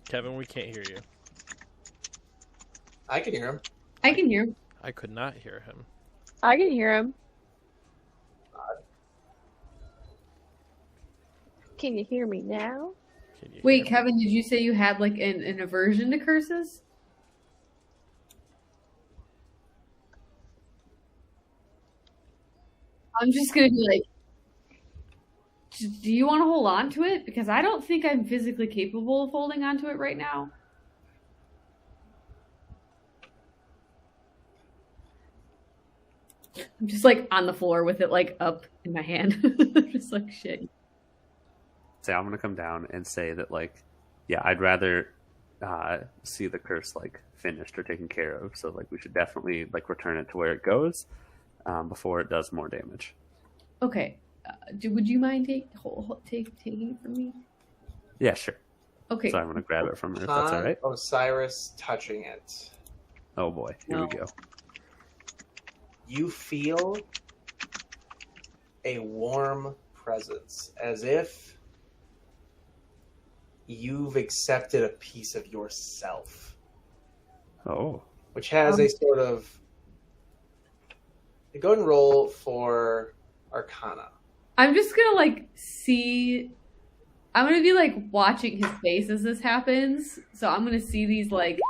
Kevin, we can't hear you. I can hear him. I can hear. I could not hear him. I can hear him. Can you hear me now? Can you Wait, hear me? Kevin, did you say you had like an aversion to curses? I'm just gonna be like, do you want to hold on to it? Because I don't think I'm physically capable of holding on to it right now. I'm just like on the floor with it like up in my hand. Just like shit. So I'm gonna come down and say that, like, yeah, I'd rather see the curse like finished or taken care of. So like we should definitely like return it to where it goes before it does more damage. Okay. Would you mind taking it from me? Yeah, sure. Okay. So I'm going to grab it from her, if that's all right. Osiris touching it. Oh boy, here we go. You feel a warm presence, as if you've accepted a piece of yourself. Oh. Which has a sort of... Go ahead and roll for Arcana. I'm just gonna like see. I'm gonna be like watching his face as this happens. So I'm gonna see these like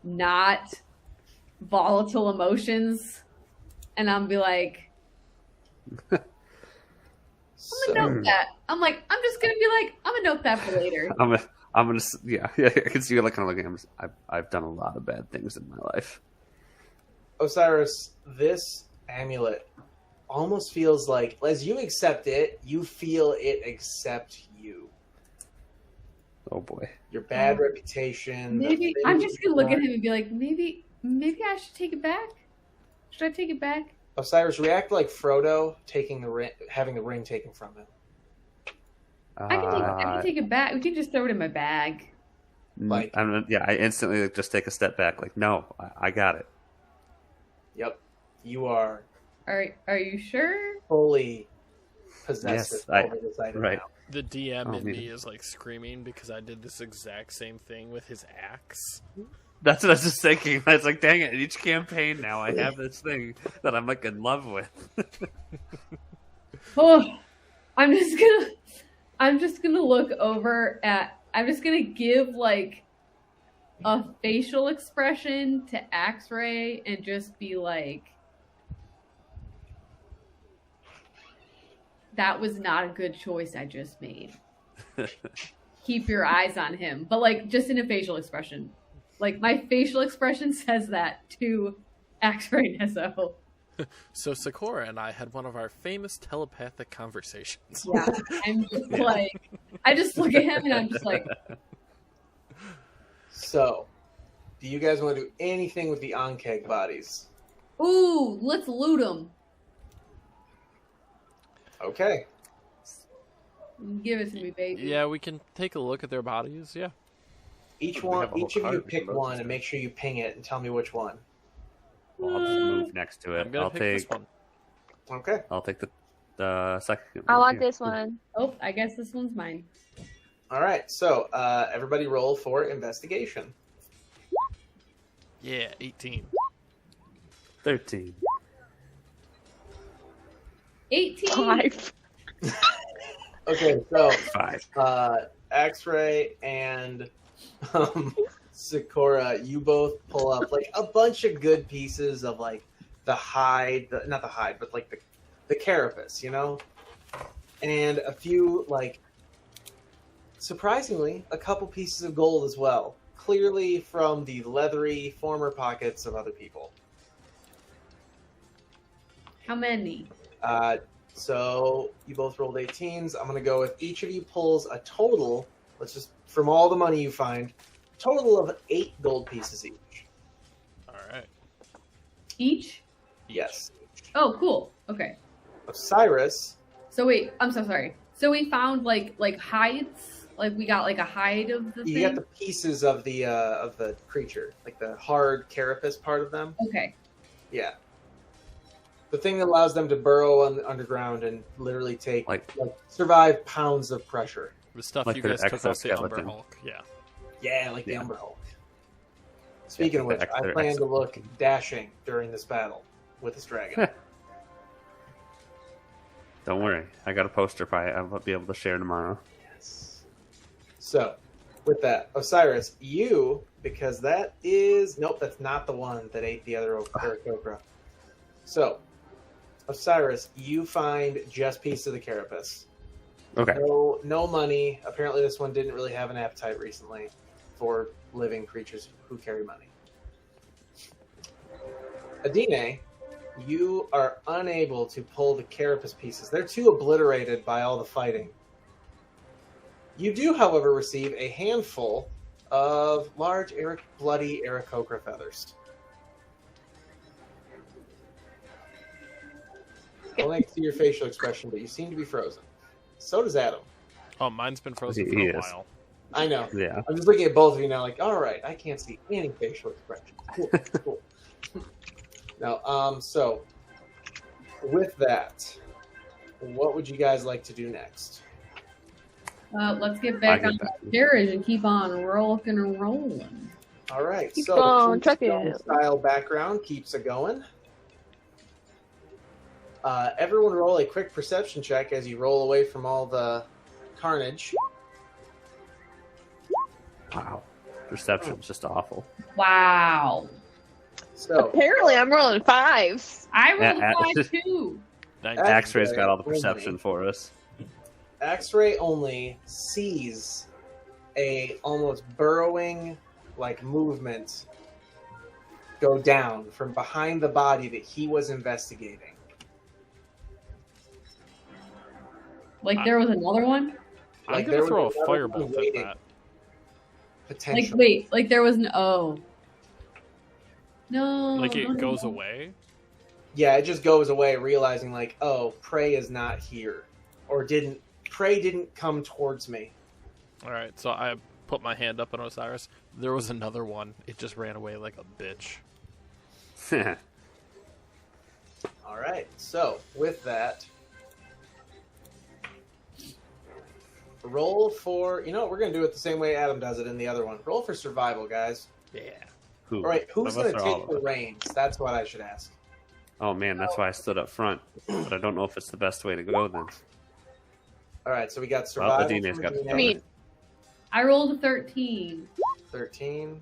not volatile emotions, and I'm be like, I'm gonna note that. I'm just gonna be like, I'm gonna note that for later. I'm gonna, yeah. I can see you like kind of looking. I've done a lot of bad things in my life. Osiris, this amulet almost feels like, as you accept it, you feel it accept you. Oh boy. Your bad reputation. Maybe I'm just gonna look at him and be like, maybe I should take it back. Should I take it back? Osiris, react like Frodo taking the ring, having the ring taken from him. I can take it back. We can just throw it in my bag. Like, I instantly just take a step back. Like, no, I got it. Yep, you are. Are you sure? Fully possessive over this item. Right. Now. The DM in me is like screaming because I did this exact same thing with his axe. That's what I was just thinking. I was like, dang it, in each campaign now I have this thing that I'm like in love with. Oh, I'm just gonna look over at. I'm just gonna give like a facial expression to X-Ray and just be like, that was not a good choice I just made. Keep your eyes on him. But like just in a facial expression. Like my facial expression says that to X-Ray Nesso. So Sakura and I had one of our famous telepathic conversations. Yeah. I'm just like, I just look at him and I'm just like. So, do you guys want to do anything with the Ankeg bodies? Ooh, let's loot them. Okay. Give it to me, baby. Yeah, we can take a look at their bodies, yeah. Each of you pick one and make sure you ping it and tell me which one. Well, I'll just move next to it. I'm gonna pick this one. Okay. I'll take the second. I want this one. Oh, I guess this one's mine. All right. So, everybody roll for investigation. Yeah, 18. 13. 18. 5. Okay, so 5. X-Ray and Sakura, you both pull up like a bunch of good pieces of like the hide, not the hide, but like the carapace, you know, and a few like surprisingly a couple pieces of gold as well, clearly from the leathery former pockets of other people. How many? So you both rolled 18s. I'm going to go with each of you pulls a total, let's just, from all the money you find, total of 8 gold pieces each. All right. Each? Yes. Oh, cool. Okay. Osiris. So wait, I'm so sorry. So we found like hides? Like we got like a hide of the thing? You got the pieces of the creature, like the hard carapace part of them. Okay. Yeah. The thing that allows them to burrow underground and literally take survive pounds of pressure. The stuff like you guys took off the exoskeleton. Umber Hulk, yeah. Yeah, like the Umber Hulk. Speaking of which, I plan to look dashing during this battle with this dragon. Don't worry, I got a poster pie I'll be able to share tomorrow. Yes. So, with that, Osiris, you, because that is... Nope, that's not the one that ate the other Aarakocra. So, Osiris, you find just piece of the carapace. Okay. No money. Apparently this one didn't really have an appetite recently for living creatures who carry money. Adine, you are unable to pull the carapace pieces. They're too obliterated by all the fighting. You do, however, receive a handful of large, bloody Aarakocra feathers. I'll make see your facial expression, but you seem to be frozen. So does Adam. Oh, mine's been frozen He for a is. while. I know. Yeah. I'm just looking at both of you now, like, all right, I can't see any facial expressions. Cool. Now, so with that, what would you guys like to do next? Let's get back I'll on get back. the carriage and keep on rocking and rolling. All right, Keep so on trucking. Tombstone style background keeps it going. Everyone roll a quick perception check as you roll away from all the carnage. Wow. Perception's just awful. Wow. So, Apparently, I'm rolling 5s. I rolled Yeah, a 5 too. 19. X-Ray's got all the Only. perception for us. X-Ray only sees a almost burrowing like movement go down from behind the body that he was investigating. Like there was another one? I'm Like, gonna there throw was a another firebolt one at waiting. that. Like Potentially. wait, like there was no. No. Like no, it goes no. away. Yeah, it just goes away, realizing like, oh, prey is not here, or prey didn't come towards me. All right, so I put my hand up on Osiris. There was another one. It just ran away like a bitch. All right, so with that, roll for, you know what, we're going to do it the same way Adam does it in the other one. Roll for survival, guys. Yeah. Who? All right, who's Some of going us to or all take of the us? reins? That's what I should ask. Oh man, that's why I stood up front. But I don't know if it's the best way to go then. All right, so we got Well, survival. Adine's from got the Adine, I mean, I rolled a 13. 13.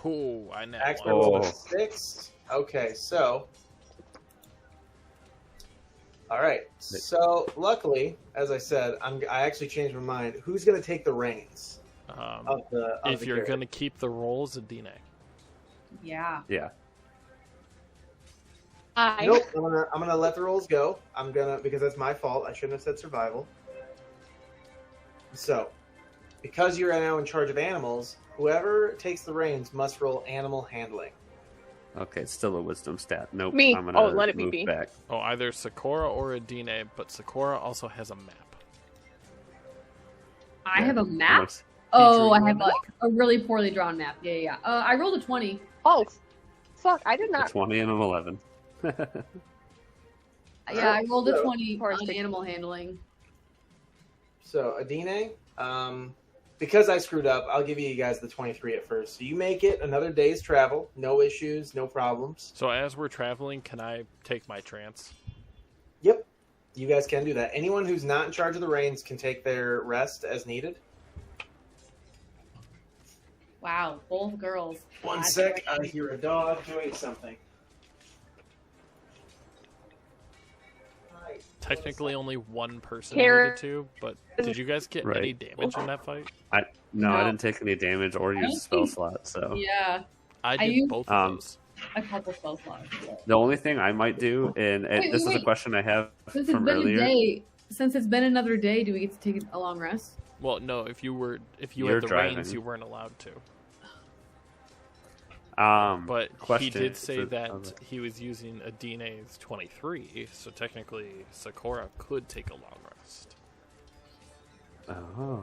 Oh, I know. Axel Oh. rolled a 6. Okay, so. All right, so luckily, as I said, I actually changed my mind. Who's going to take the reins of the? Of If the you're carriage? gonna keep the rolls, Adine. Yeah. Yeah. Nope, I'm gonna let the rolls go. Because that's my fault. I shouldn't have said survival. So, because you're now in charge of animals, whoever takes the reins must roll animal handling. Okay, it's still a wisdom stat. Nope. Me. I'm gonna Oh, let it be move me. back. Oh, either Sakura or Adine, but Sakura also has a map. I Yeah, have a map. looks- Oh, I Featuring have a map? like a really poorly drawn map. Yeah. I rolled a 20. Oh, fuck! I did a not. 20 and an 11. Yeah, I rolled a So- 20 Horse on pick- animal handling. So, Adine, because I screwed up, I'll give you guys the 23 at first. So you make it another day's travel, no issues, no problems. So as we're traveling, can I take my trance? Yep, you guys can do that. Anyone who's not in charge of the reins can take their rest as needed. Wow, both girls. One God. sec, I hear a dog doing something. Technically, only one person Karen- needed to, but did you guys get Right. any damage in that fight? No, I No. didn't take any damage or use a spell slot, so Yeah, I did used- both of those. a couple spell slots. the only thing I might do, and Wait, this is a wait. question I have Since it's from been earlier. a day, since it's been another day, do we get to take a long rest? Well, no, if you You're had the reins, driving. you weren't allowed to. But question, he did say so- that okay. he was using Adine's 23, so technically Sakura could take a long rest. Oh,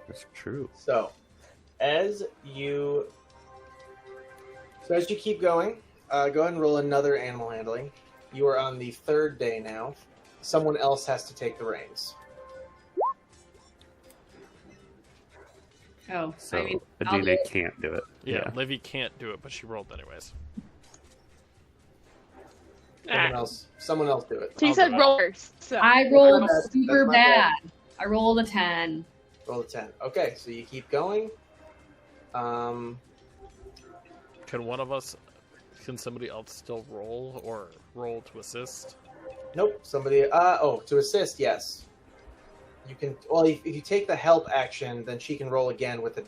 that's true. So, as you keep going, go ahead and roll another animal handling. You are on the 3rd day now. Someone else has to take the reins. Oh, So I mean, I'll do Adine it. can't do it. Yeah, Livy can't do it, but she rolled anyways. Someone else do it. She I'll said do it. rollers. So. I rolled That's super my bad. bad. I rolled a 10. Roll a 10. Okay, so you keep going. Can somebody else still roll or roll to assist? Nope. Somebody. To assist. Yes. You can. Well, if you take the help action, then she can roll again with it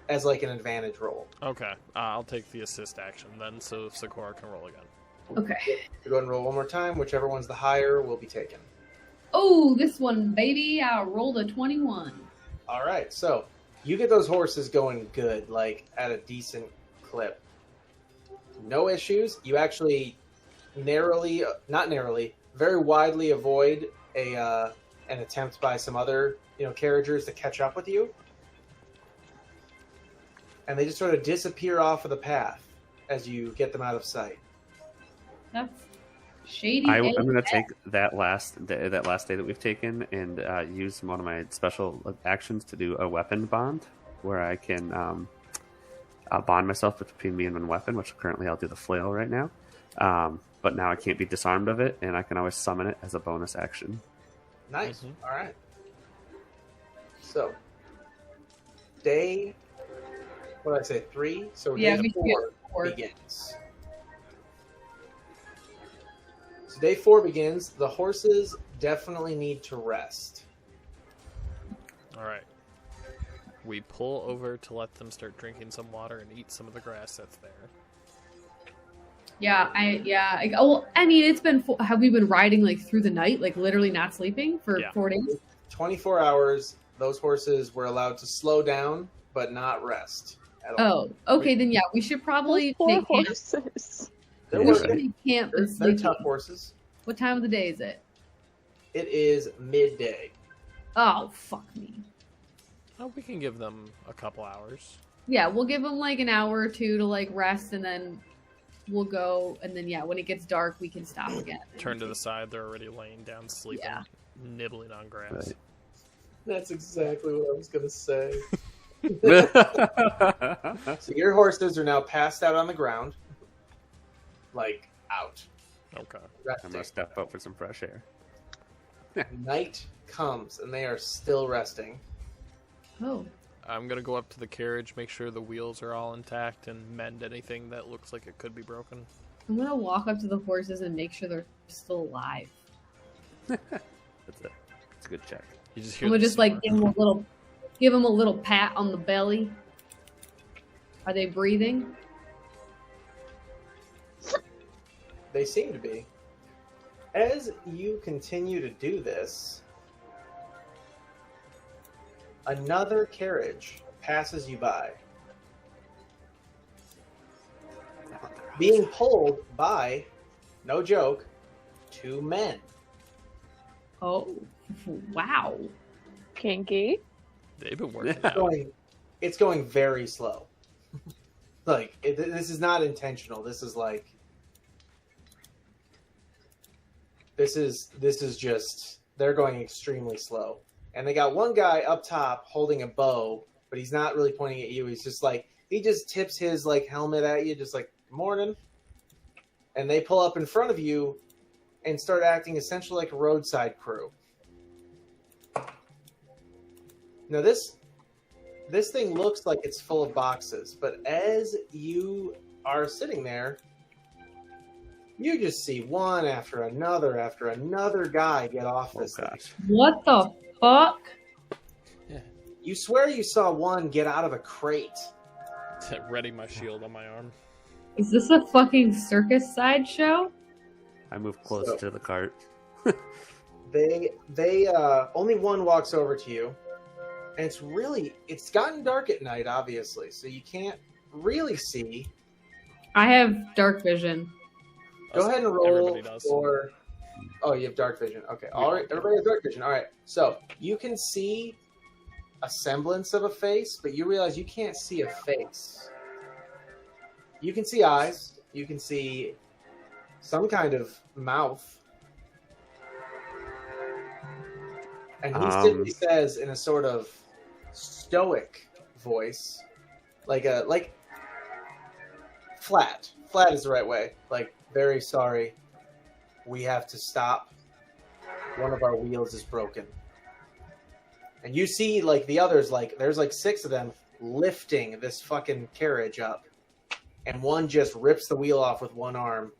as like an advantage roll. Okay, I'll take the assist action then, so Sakura can roll again. Okay. So go ahead and roll one more time. Whichever one's the higher will be taken. Oh, this one, baby. I rolled a 21. All right. So you get those horses going good, like at a decent clip. No issues. You actually not narrowly, very widely avoid an attempt by some other carriagers to catch up with you. and they just sort of disappear off of the path as you get them out of sight. That's shady. I'm going to take that last day that we've taken and use one of my special actions to do a weapon bond, where I can bond myself between me and one weapon, which currently I'll do the flail right now. But now I can't be disarmed of it, and I can always summon it as a bonus action. Nice. Mm-hmm. All right. So, day, what did I say, 3? So Yeah, day we 4 get 4. begins. So day 4 begins. The horses definitely need to rest. All right. We pull over to let them start drinking some water and eat some of the grass that's there. I mean, it's been. Have we been riding like through the night, like literally not sleeping for 4 days? 24 hours. Those horses were allowed to slow down, but not rest at all. Oh, okay. Then yeah, we should probably Poor take camp. horses. They're, Yeah, We working. should take camp and They're sleep. tough horses. What time of the day is it? It is midday. Oh, fuck me. Oh, we can give them a couple hours. Yeah, we'll give them like an hour or two to like rest, and then we'll go. And then yeah, when it gets dark, we can stop again. Turn to the side. They're already laying down, sleeping, Yeah. nibbling on grass. Right. That's exactly what I was going to say. So your horses are now passed out on the ground. Like, out. Okay. I'm Resting. going to step out for some fresh air. Night comes, and they are still resting. Oh, I'm gonna go up to the carriage, make sure the wheels are all intact, and mend anything that looks like it could be broken. I'm gonna walk up to the horses and make sure they're still alive. That's a good check. You just hear. I'm gonna the just like snore. give them a little pat on the belly. Are they breathing? They seem to be. As you continue to do this, another carriage passes you by, being pulled by, no joke, 2 men. Oh, wow. Kinky. They've been working Yeah. out. It's going very slow. Like, this is not intentional. This is like... This is just... They're going extremely slow. And they got one guy up top holding a bow, but he's not really pointing at you. He's just like... He just tips his, like, helmet at you, just like, morning. And they pull up in front of you and start acting essentially like a roadside crew. Now, this thing looks like it's full of boxes, but as you are sitting there, you just see one after another guy get off this thing. Gosh. What the fuck? You swear you saw one get out of a crate. Ready my shield on my arm. Is this a fucking circus sideshow? I move close So- to the cart. They only one walks over to you, and it's gotten dark at night, obviously, so you can't really see. I have dark vision. Go ahead and roll Everybody does. for... Oh, you have dark vision. Okay. All right. Everybody has dark vision. All right. So you can see a semblance of a face, but you realize you can't see a face. You can see eyes. You can see some kind of mouth. And he simply says in a sort of stoic voice, like flat. Flat is the right way. Like, very sorry. We have to stop. One of our wheels is broken. And you see, like, the others, like, there's like 6 of them lifting this fucking carriage up. And one just rips the wheel off with one arm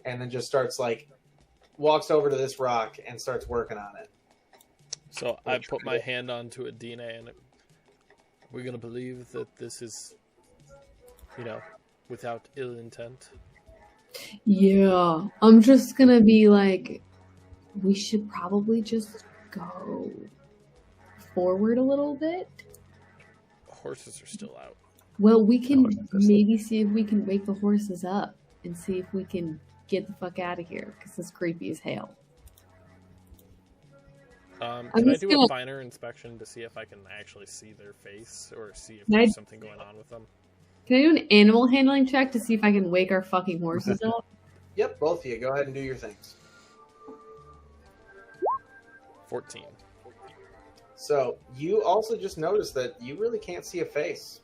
and then just starts, like, walks over to this rock and starts working on it. So I put my hand onto a DNA, and we're gonna believe that this is, without ill intent. Yeah, I'm just gonna be like, we should probably just go forward a little bit. Horses are still out. Well, we can maybe see if we can wake the horses up and see if we can get the fuck out of here, because it's creepy as hell. Can I just do gonna- a finer inspection to see if I can actually see their face or see if Can I- there's something going on with them? Can I do an animal handling check to see if I can wake our fucking horses up? Yep, both of you. Go ahead and do your things. 14. So you also just noticed that you really can't see a face.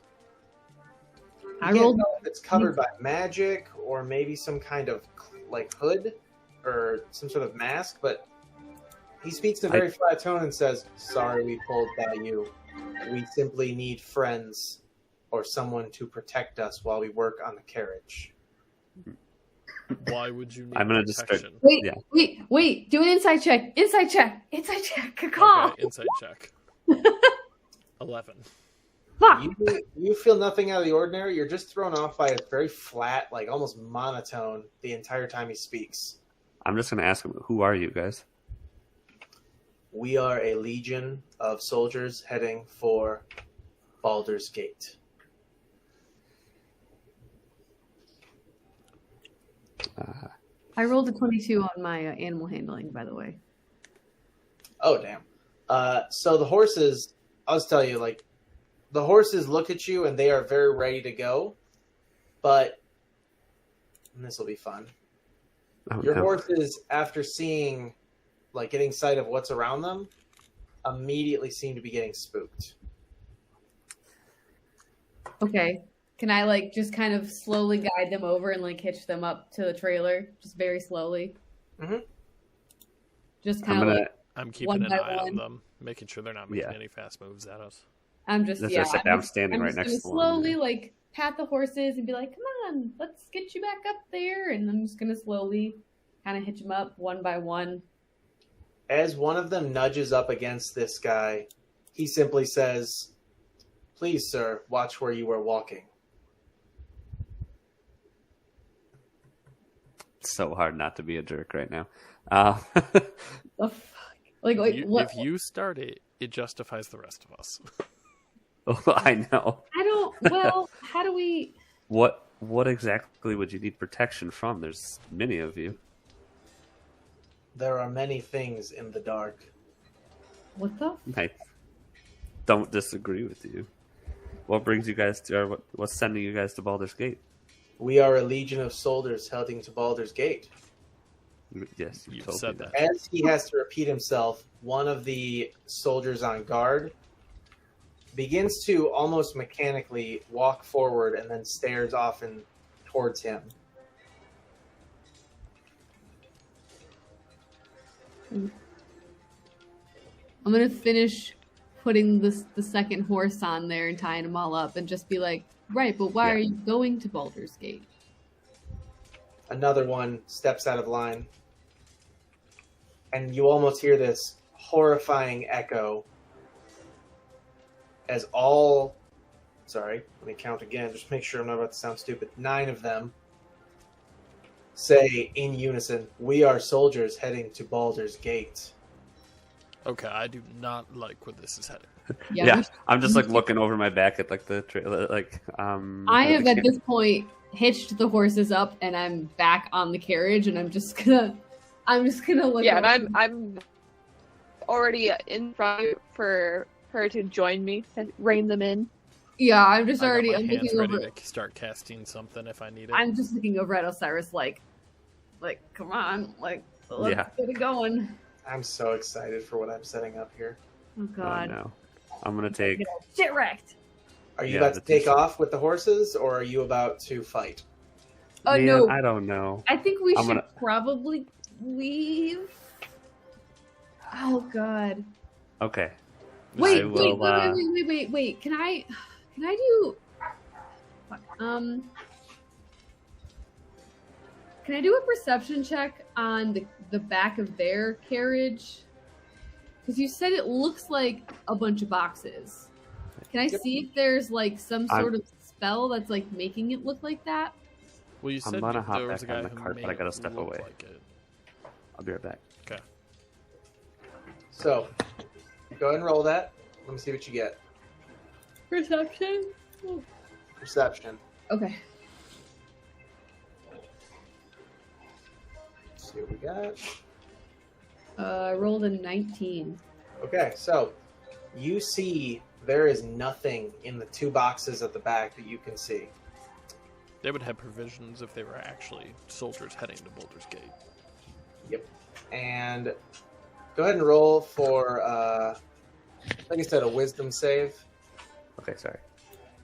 I You can't rolled. know if it's covered by magic or maybe some kind of like hood or some sort of mask, but he speaks in a very flat tone and says, "Sorry we pulled by you. We simply need friends or someone to protect us while we work on the carriage." Why would you need I'm gonna just start- protection? Wait. Do an insight check. Insight check. Caw. Okay, insight check. 11. Fuck. You feel nothing out of the ordinary. You're just thrown off by a very flat, like almost monotone the entire time he speaks. I'm just gonna ask him, who are you guys? We are a legion of soldiers heading for Baldur's Gate. I rolled a 22 on my animal handling, by the way. Oh, damn. So the horses, I'll just tell you, like, the horses look at you and they are very ready to go, but this will be fun. Oh, Your no. horses, after seeing, like, getting sight of what's around them, immediately seem to be getting spooked. Okay. Can I, like, just kind of slowly guide them over and, like, hitch them up to the trailer? Just very slowly? Mhm. Just I'm kind of, gonna. like, I'm keeping One an by eye on one. them, making sure they're not making Yeah. any fast moves at us. I'm just, That's yeah. just- I'm standing right just next gonna to one, slowly, yeah. like, pat the horses and be like, come on, let's get you back up there. And I'm just gonna slowly kind of hitch them up one by one. As one of them nudges up against this guy, he simply says, "Please, sir, watch where you are walking." It's so hard not to be a jerk right now. The fuck? Like, what? If you start it, it justifies the rest of us. I know. I don't, well, how do we... What exactly would you need protection from? There's many of you. There are many things in the dark. What the? I don't disagree with you. What brings you guys to, or what's sending you guys to Baldur's Gate? We are a legion of soldiers heading to Baldur's Gate. Yes, You've told said me that. As he has to repeat himself, one of the soldiers on guard begins to almost mechanically walk forward and then stares off and towards him. I'm gonna finish putting the second horse on there and tying them all up and just be like, right, but why Yeah. are you going to Baldur's Gate? Another one steps out of line. And you almost hear this horrifying echo as all... Sorry, let me count again. Just make sure I'm not about to sound stupid. 9 of them say in unison, "We are soldiers heading to Baldur's Gate." Okay, I do not like where this is headed. Yeah, we- I'm just like looking over my back at like the trailer, like I have at this point hitched the horses up and I'm back on the carriage and I'm just gonna look. Yeah, over. and I'm already in front for her to join me to rein them in. Yeah, I'm just I got already. my I'm hands looking ready over. to start casting something if I need it. I'm just looking over at Osiris, like, come on, like, let's Yeah. get it going. I'm so excited for what I'm setting up here. Oh Oh, God, no. I'm gonna take. Get all shit wrecked. Are you Yeah, about to the take t-shirt. off with the horses, or are you about to fight? Oh Man, no, I don't know. I think we I'm should gonna- probably leave. Oh God. Okay. Wait, I will, wait. Can I do? Fuck. Can I do a perception check on the back of their carriage? Because you said it looks like a bunch of boxes. Can I see if there's like some I'm- sort of spell that's like making it look like that? Well, you I'm said gonna hop there was a back guy on the who cart, but made I gotta it step look away. like it. I'll be right back. Okay. So, go ahead and roll that. Let me see what you get. Perception. Perception. Okay. Let's see what we got. I rolled a 19. Okay, so you see there is nothing in the 2 boxes at the back that you can see. They would have provisions if they were actually soldiers heading to Boulder's Gate. Yep. And go ahead and roll for, like I said, a wisdom save. Okay, sorry.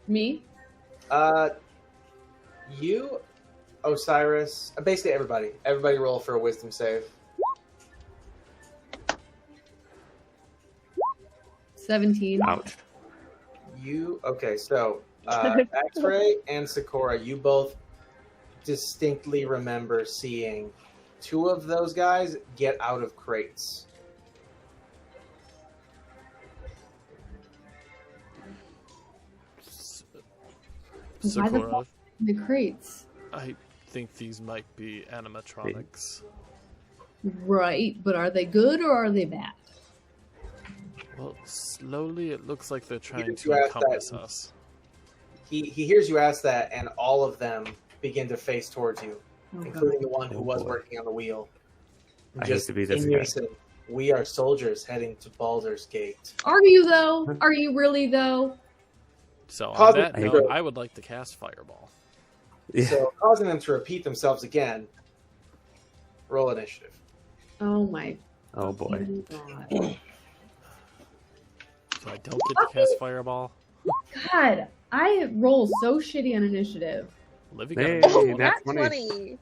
Me? You, Osiris, basically everybody. Everybody roll for a wisdom save. 17. Ouch. Okay, so X-Ray and Sakura, you both distinctly remember seeing two of those guys get out of crates. Why the Sakura, fuck the crates? I think these might be animatronics. Right, but are they good or are they bad? Well, slowly it looks like they're trying You to asked that. encompass us. He hears you ask that, and all of them begin to face towards you, Oh, including the one who Oh, was boy. working on the wheel. I hate to be this in guy. unison, we are soldiers heading to Baldur's Gate. Are you though? Are you really though? So on Cosmic that Hero. note, I would like to cast Fireball. Yeah. So, causing them to repeat themselves again, roll initiative. Oh my Oh boy. god. So I don't get to cast Fireball. God, I roll so shitty on initiative. Livy got a Hey, nat Oh, 20. that's that's funny. funny.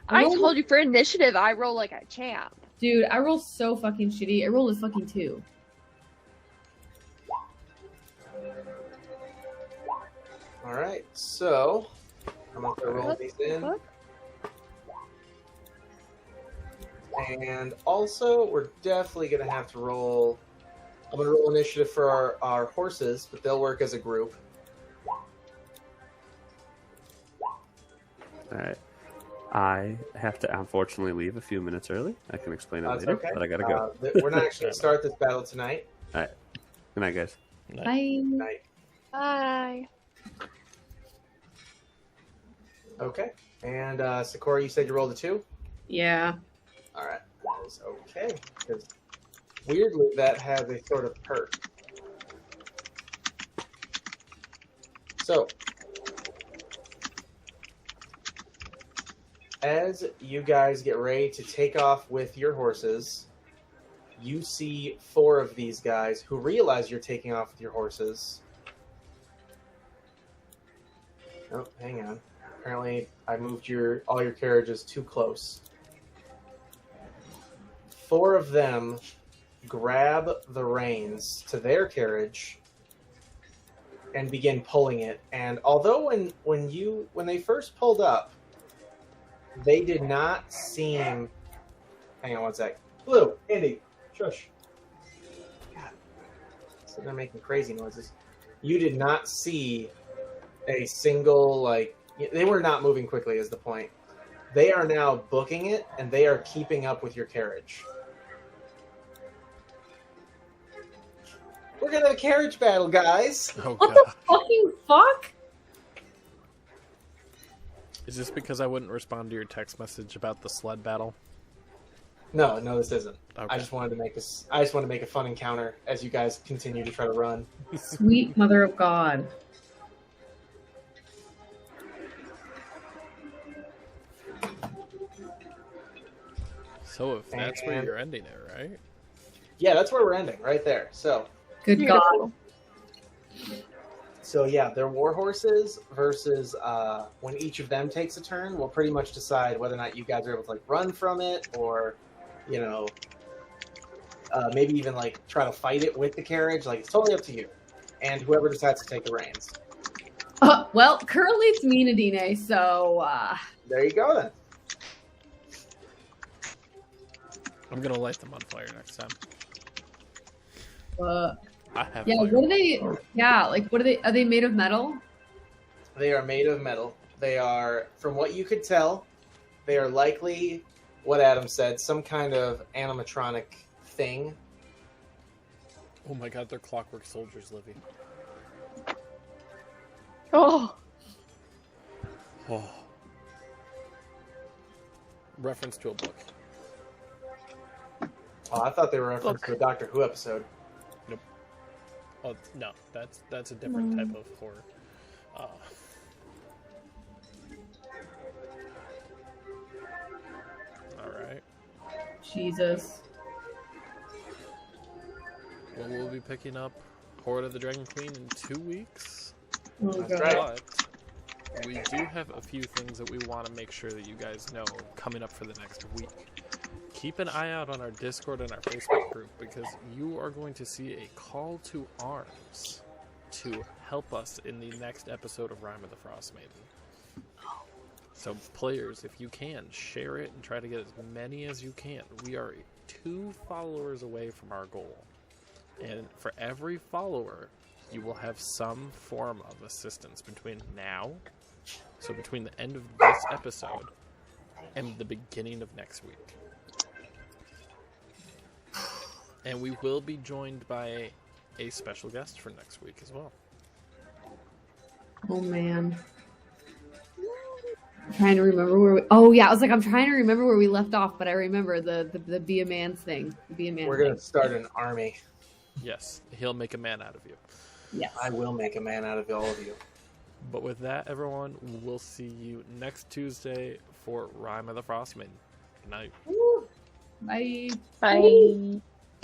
I told you for initiative, I roll like a champ. Dude, I roll so fucking shitty. I rolled a fucking 2. All right, so I'm going to roll What these the in. fuck? And also, we're definitely going to have to roll. I'm going to roll initiative for our horses, but they'll work as a group. Alright. I have to unfortunately leave a few minutes early. I can explain it That's later, okay. but I gotta go. We're not actually going to start this battle tonight. Good night, guys. Bye. Night. Bye. Okay. And Sakura, you said you rolled a 2? Yeah. All right. That is okay. Because weirdly, that has a sort of perk. So, as you guys get ready to take off with your horses, you see 4 of these guys who realize you're taking off with your horses. Oh, hang on. Apparently, I moved all your carriages too close. 4 of them grab the reins to their carriage and begin pulling it. And although when they first pulled up, they did not seem. Hang on one sec. Blue, Andy, shush. God, so they're making crazy noises. You did not see a single They were not moving quickly. Is the point? They are now booking it, and they are keeping up with your carriage. We're gonna have a carriage battle, guys. Oh What god. the fucking fuck? Is this because I wouldn't respond to your text message about the sled battle? No, this isn't. Okay. I just wanted to make this. I just want to make a fun encounter as you guys continue to try to run. Sweet mother of God. So if that's where And- you're ending it, right? Yeah, that's where we're ending, right there. So, Good God. yeah, their war horses versus when each of them takes a turn will pretty much decide whether or not you guys are able to run from it, or maybe even try to fight it with the carriage. It's totally up to you, and whoever decides to take the reins. Well, currently it's me, Nadine, so There you go then. I'm gonna light them on fire next time. I have yeah, fire. what are they? Yeah, what are they? Are they made of metal? They are made of metal. They are, from what you could tell, they are likely what Adam said, some kind of animatronic thing. Oh my god, they're clockwork soldiers, Livy. Oh, Oh. Reference to a book. Oh, I thought they were referenced Book. to a Doctor Who episode. Oh no, that's a different type of horror. Jesus. Well, we'll be picking up Hoard of the Dragon Queen in 2 weeks. Oh, That's God. right. But we do have a few things that we want to make sure that you guys know coming up for the next week. Keep an eye out on our Discord and our Facebook group because you are going to see a call to arms to help us in the next episode of Rime of the Frost Maiden. So players, if you can, share it and try to get as many as you can. We are 2 followers away from our goal. And for every follower, you will have some form of assistance between now, so between the end of this episode and the beginning of next week. And we will be joined by a special guest for next week as well. Oh, man. I'm trying to remember where we... Oh, yeah. I was like, I'm trying to remember where we left off, but I remember the Be a Man's thing. The Be a Man We're thing. going to start an army. Yes, he'll make a man out of you. Yes. I will make a man out of all of you. But with that, everyone, we'll see you next Tuesday for Rime of the Frost Maiden. Good night. Bye. Bye.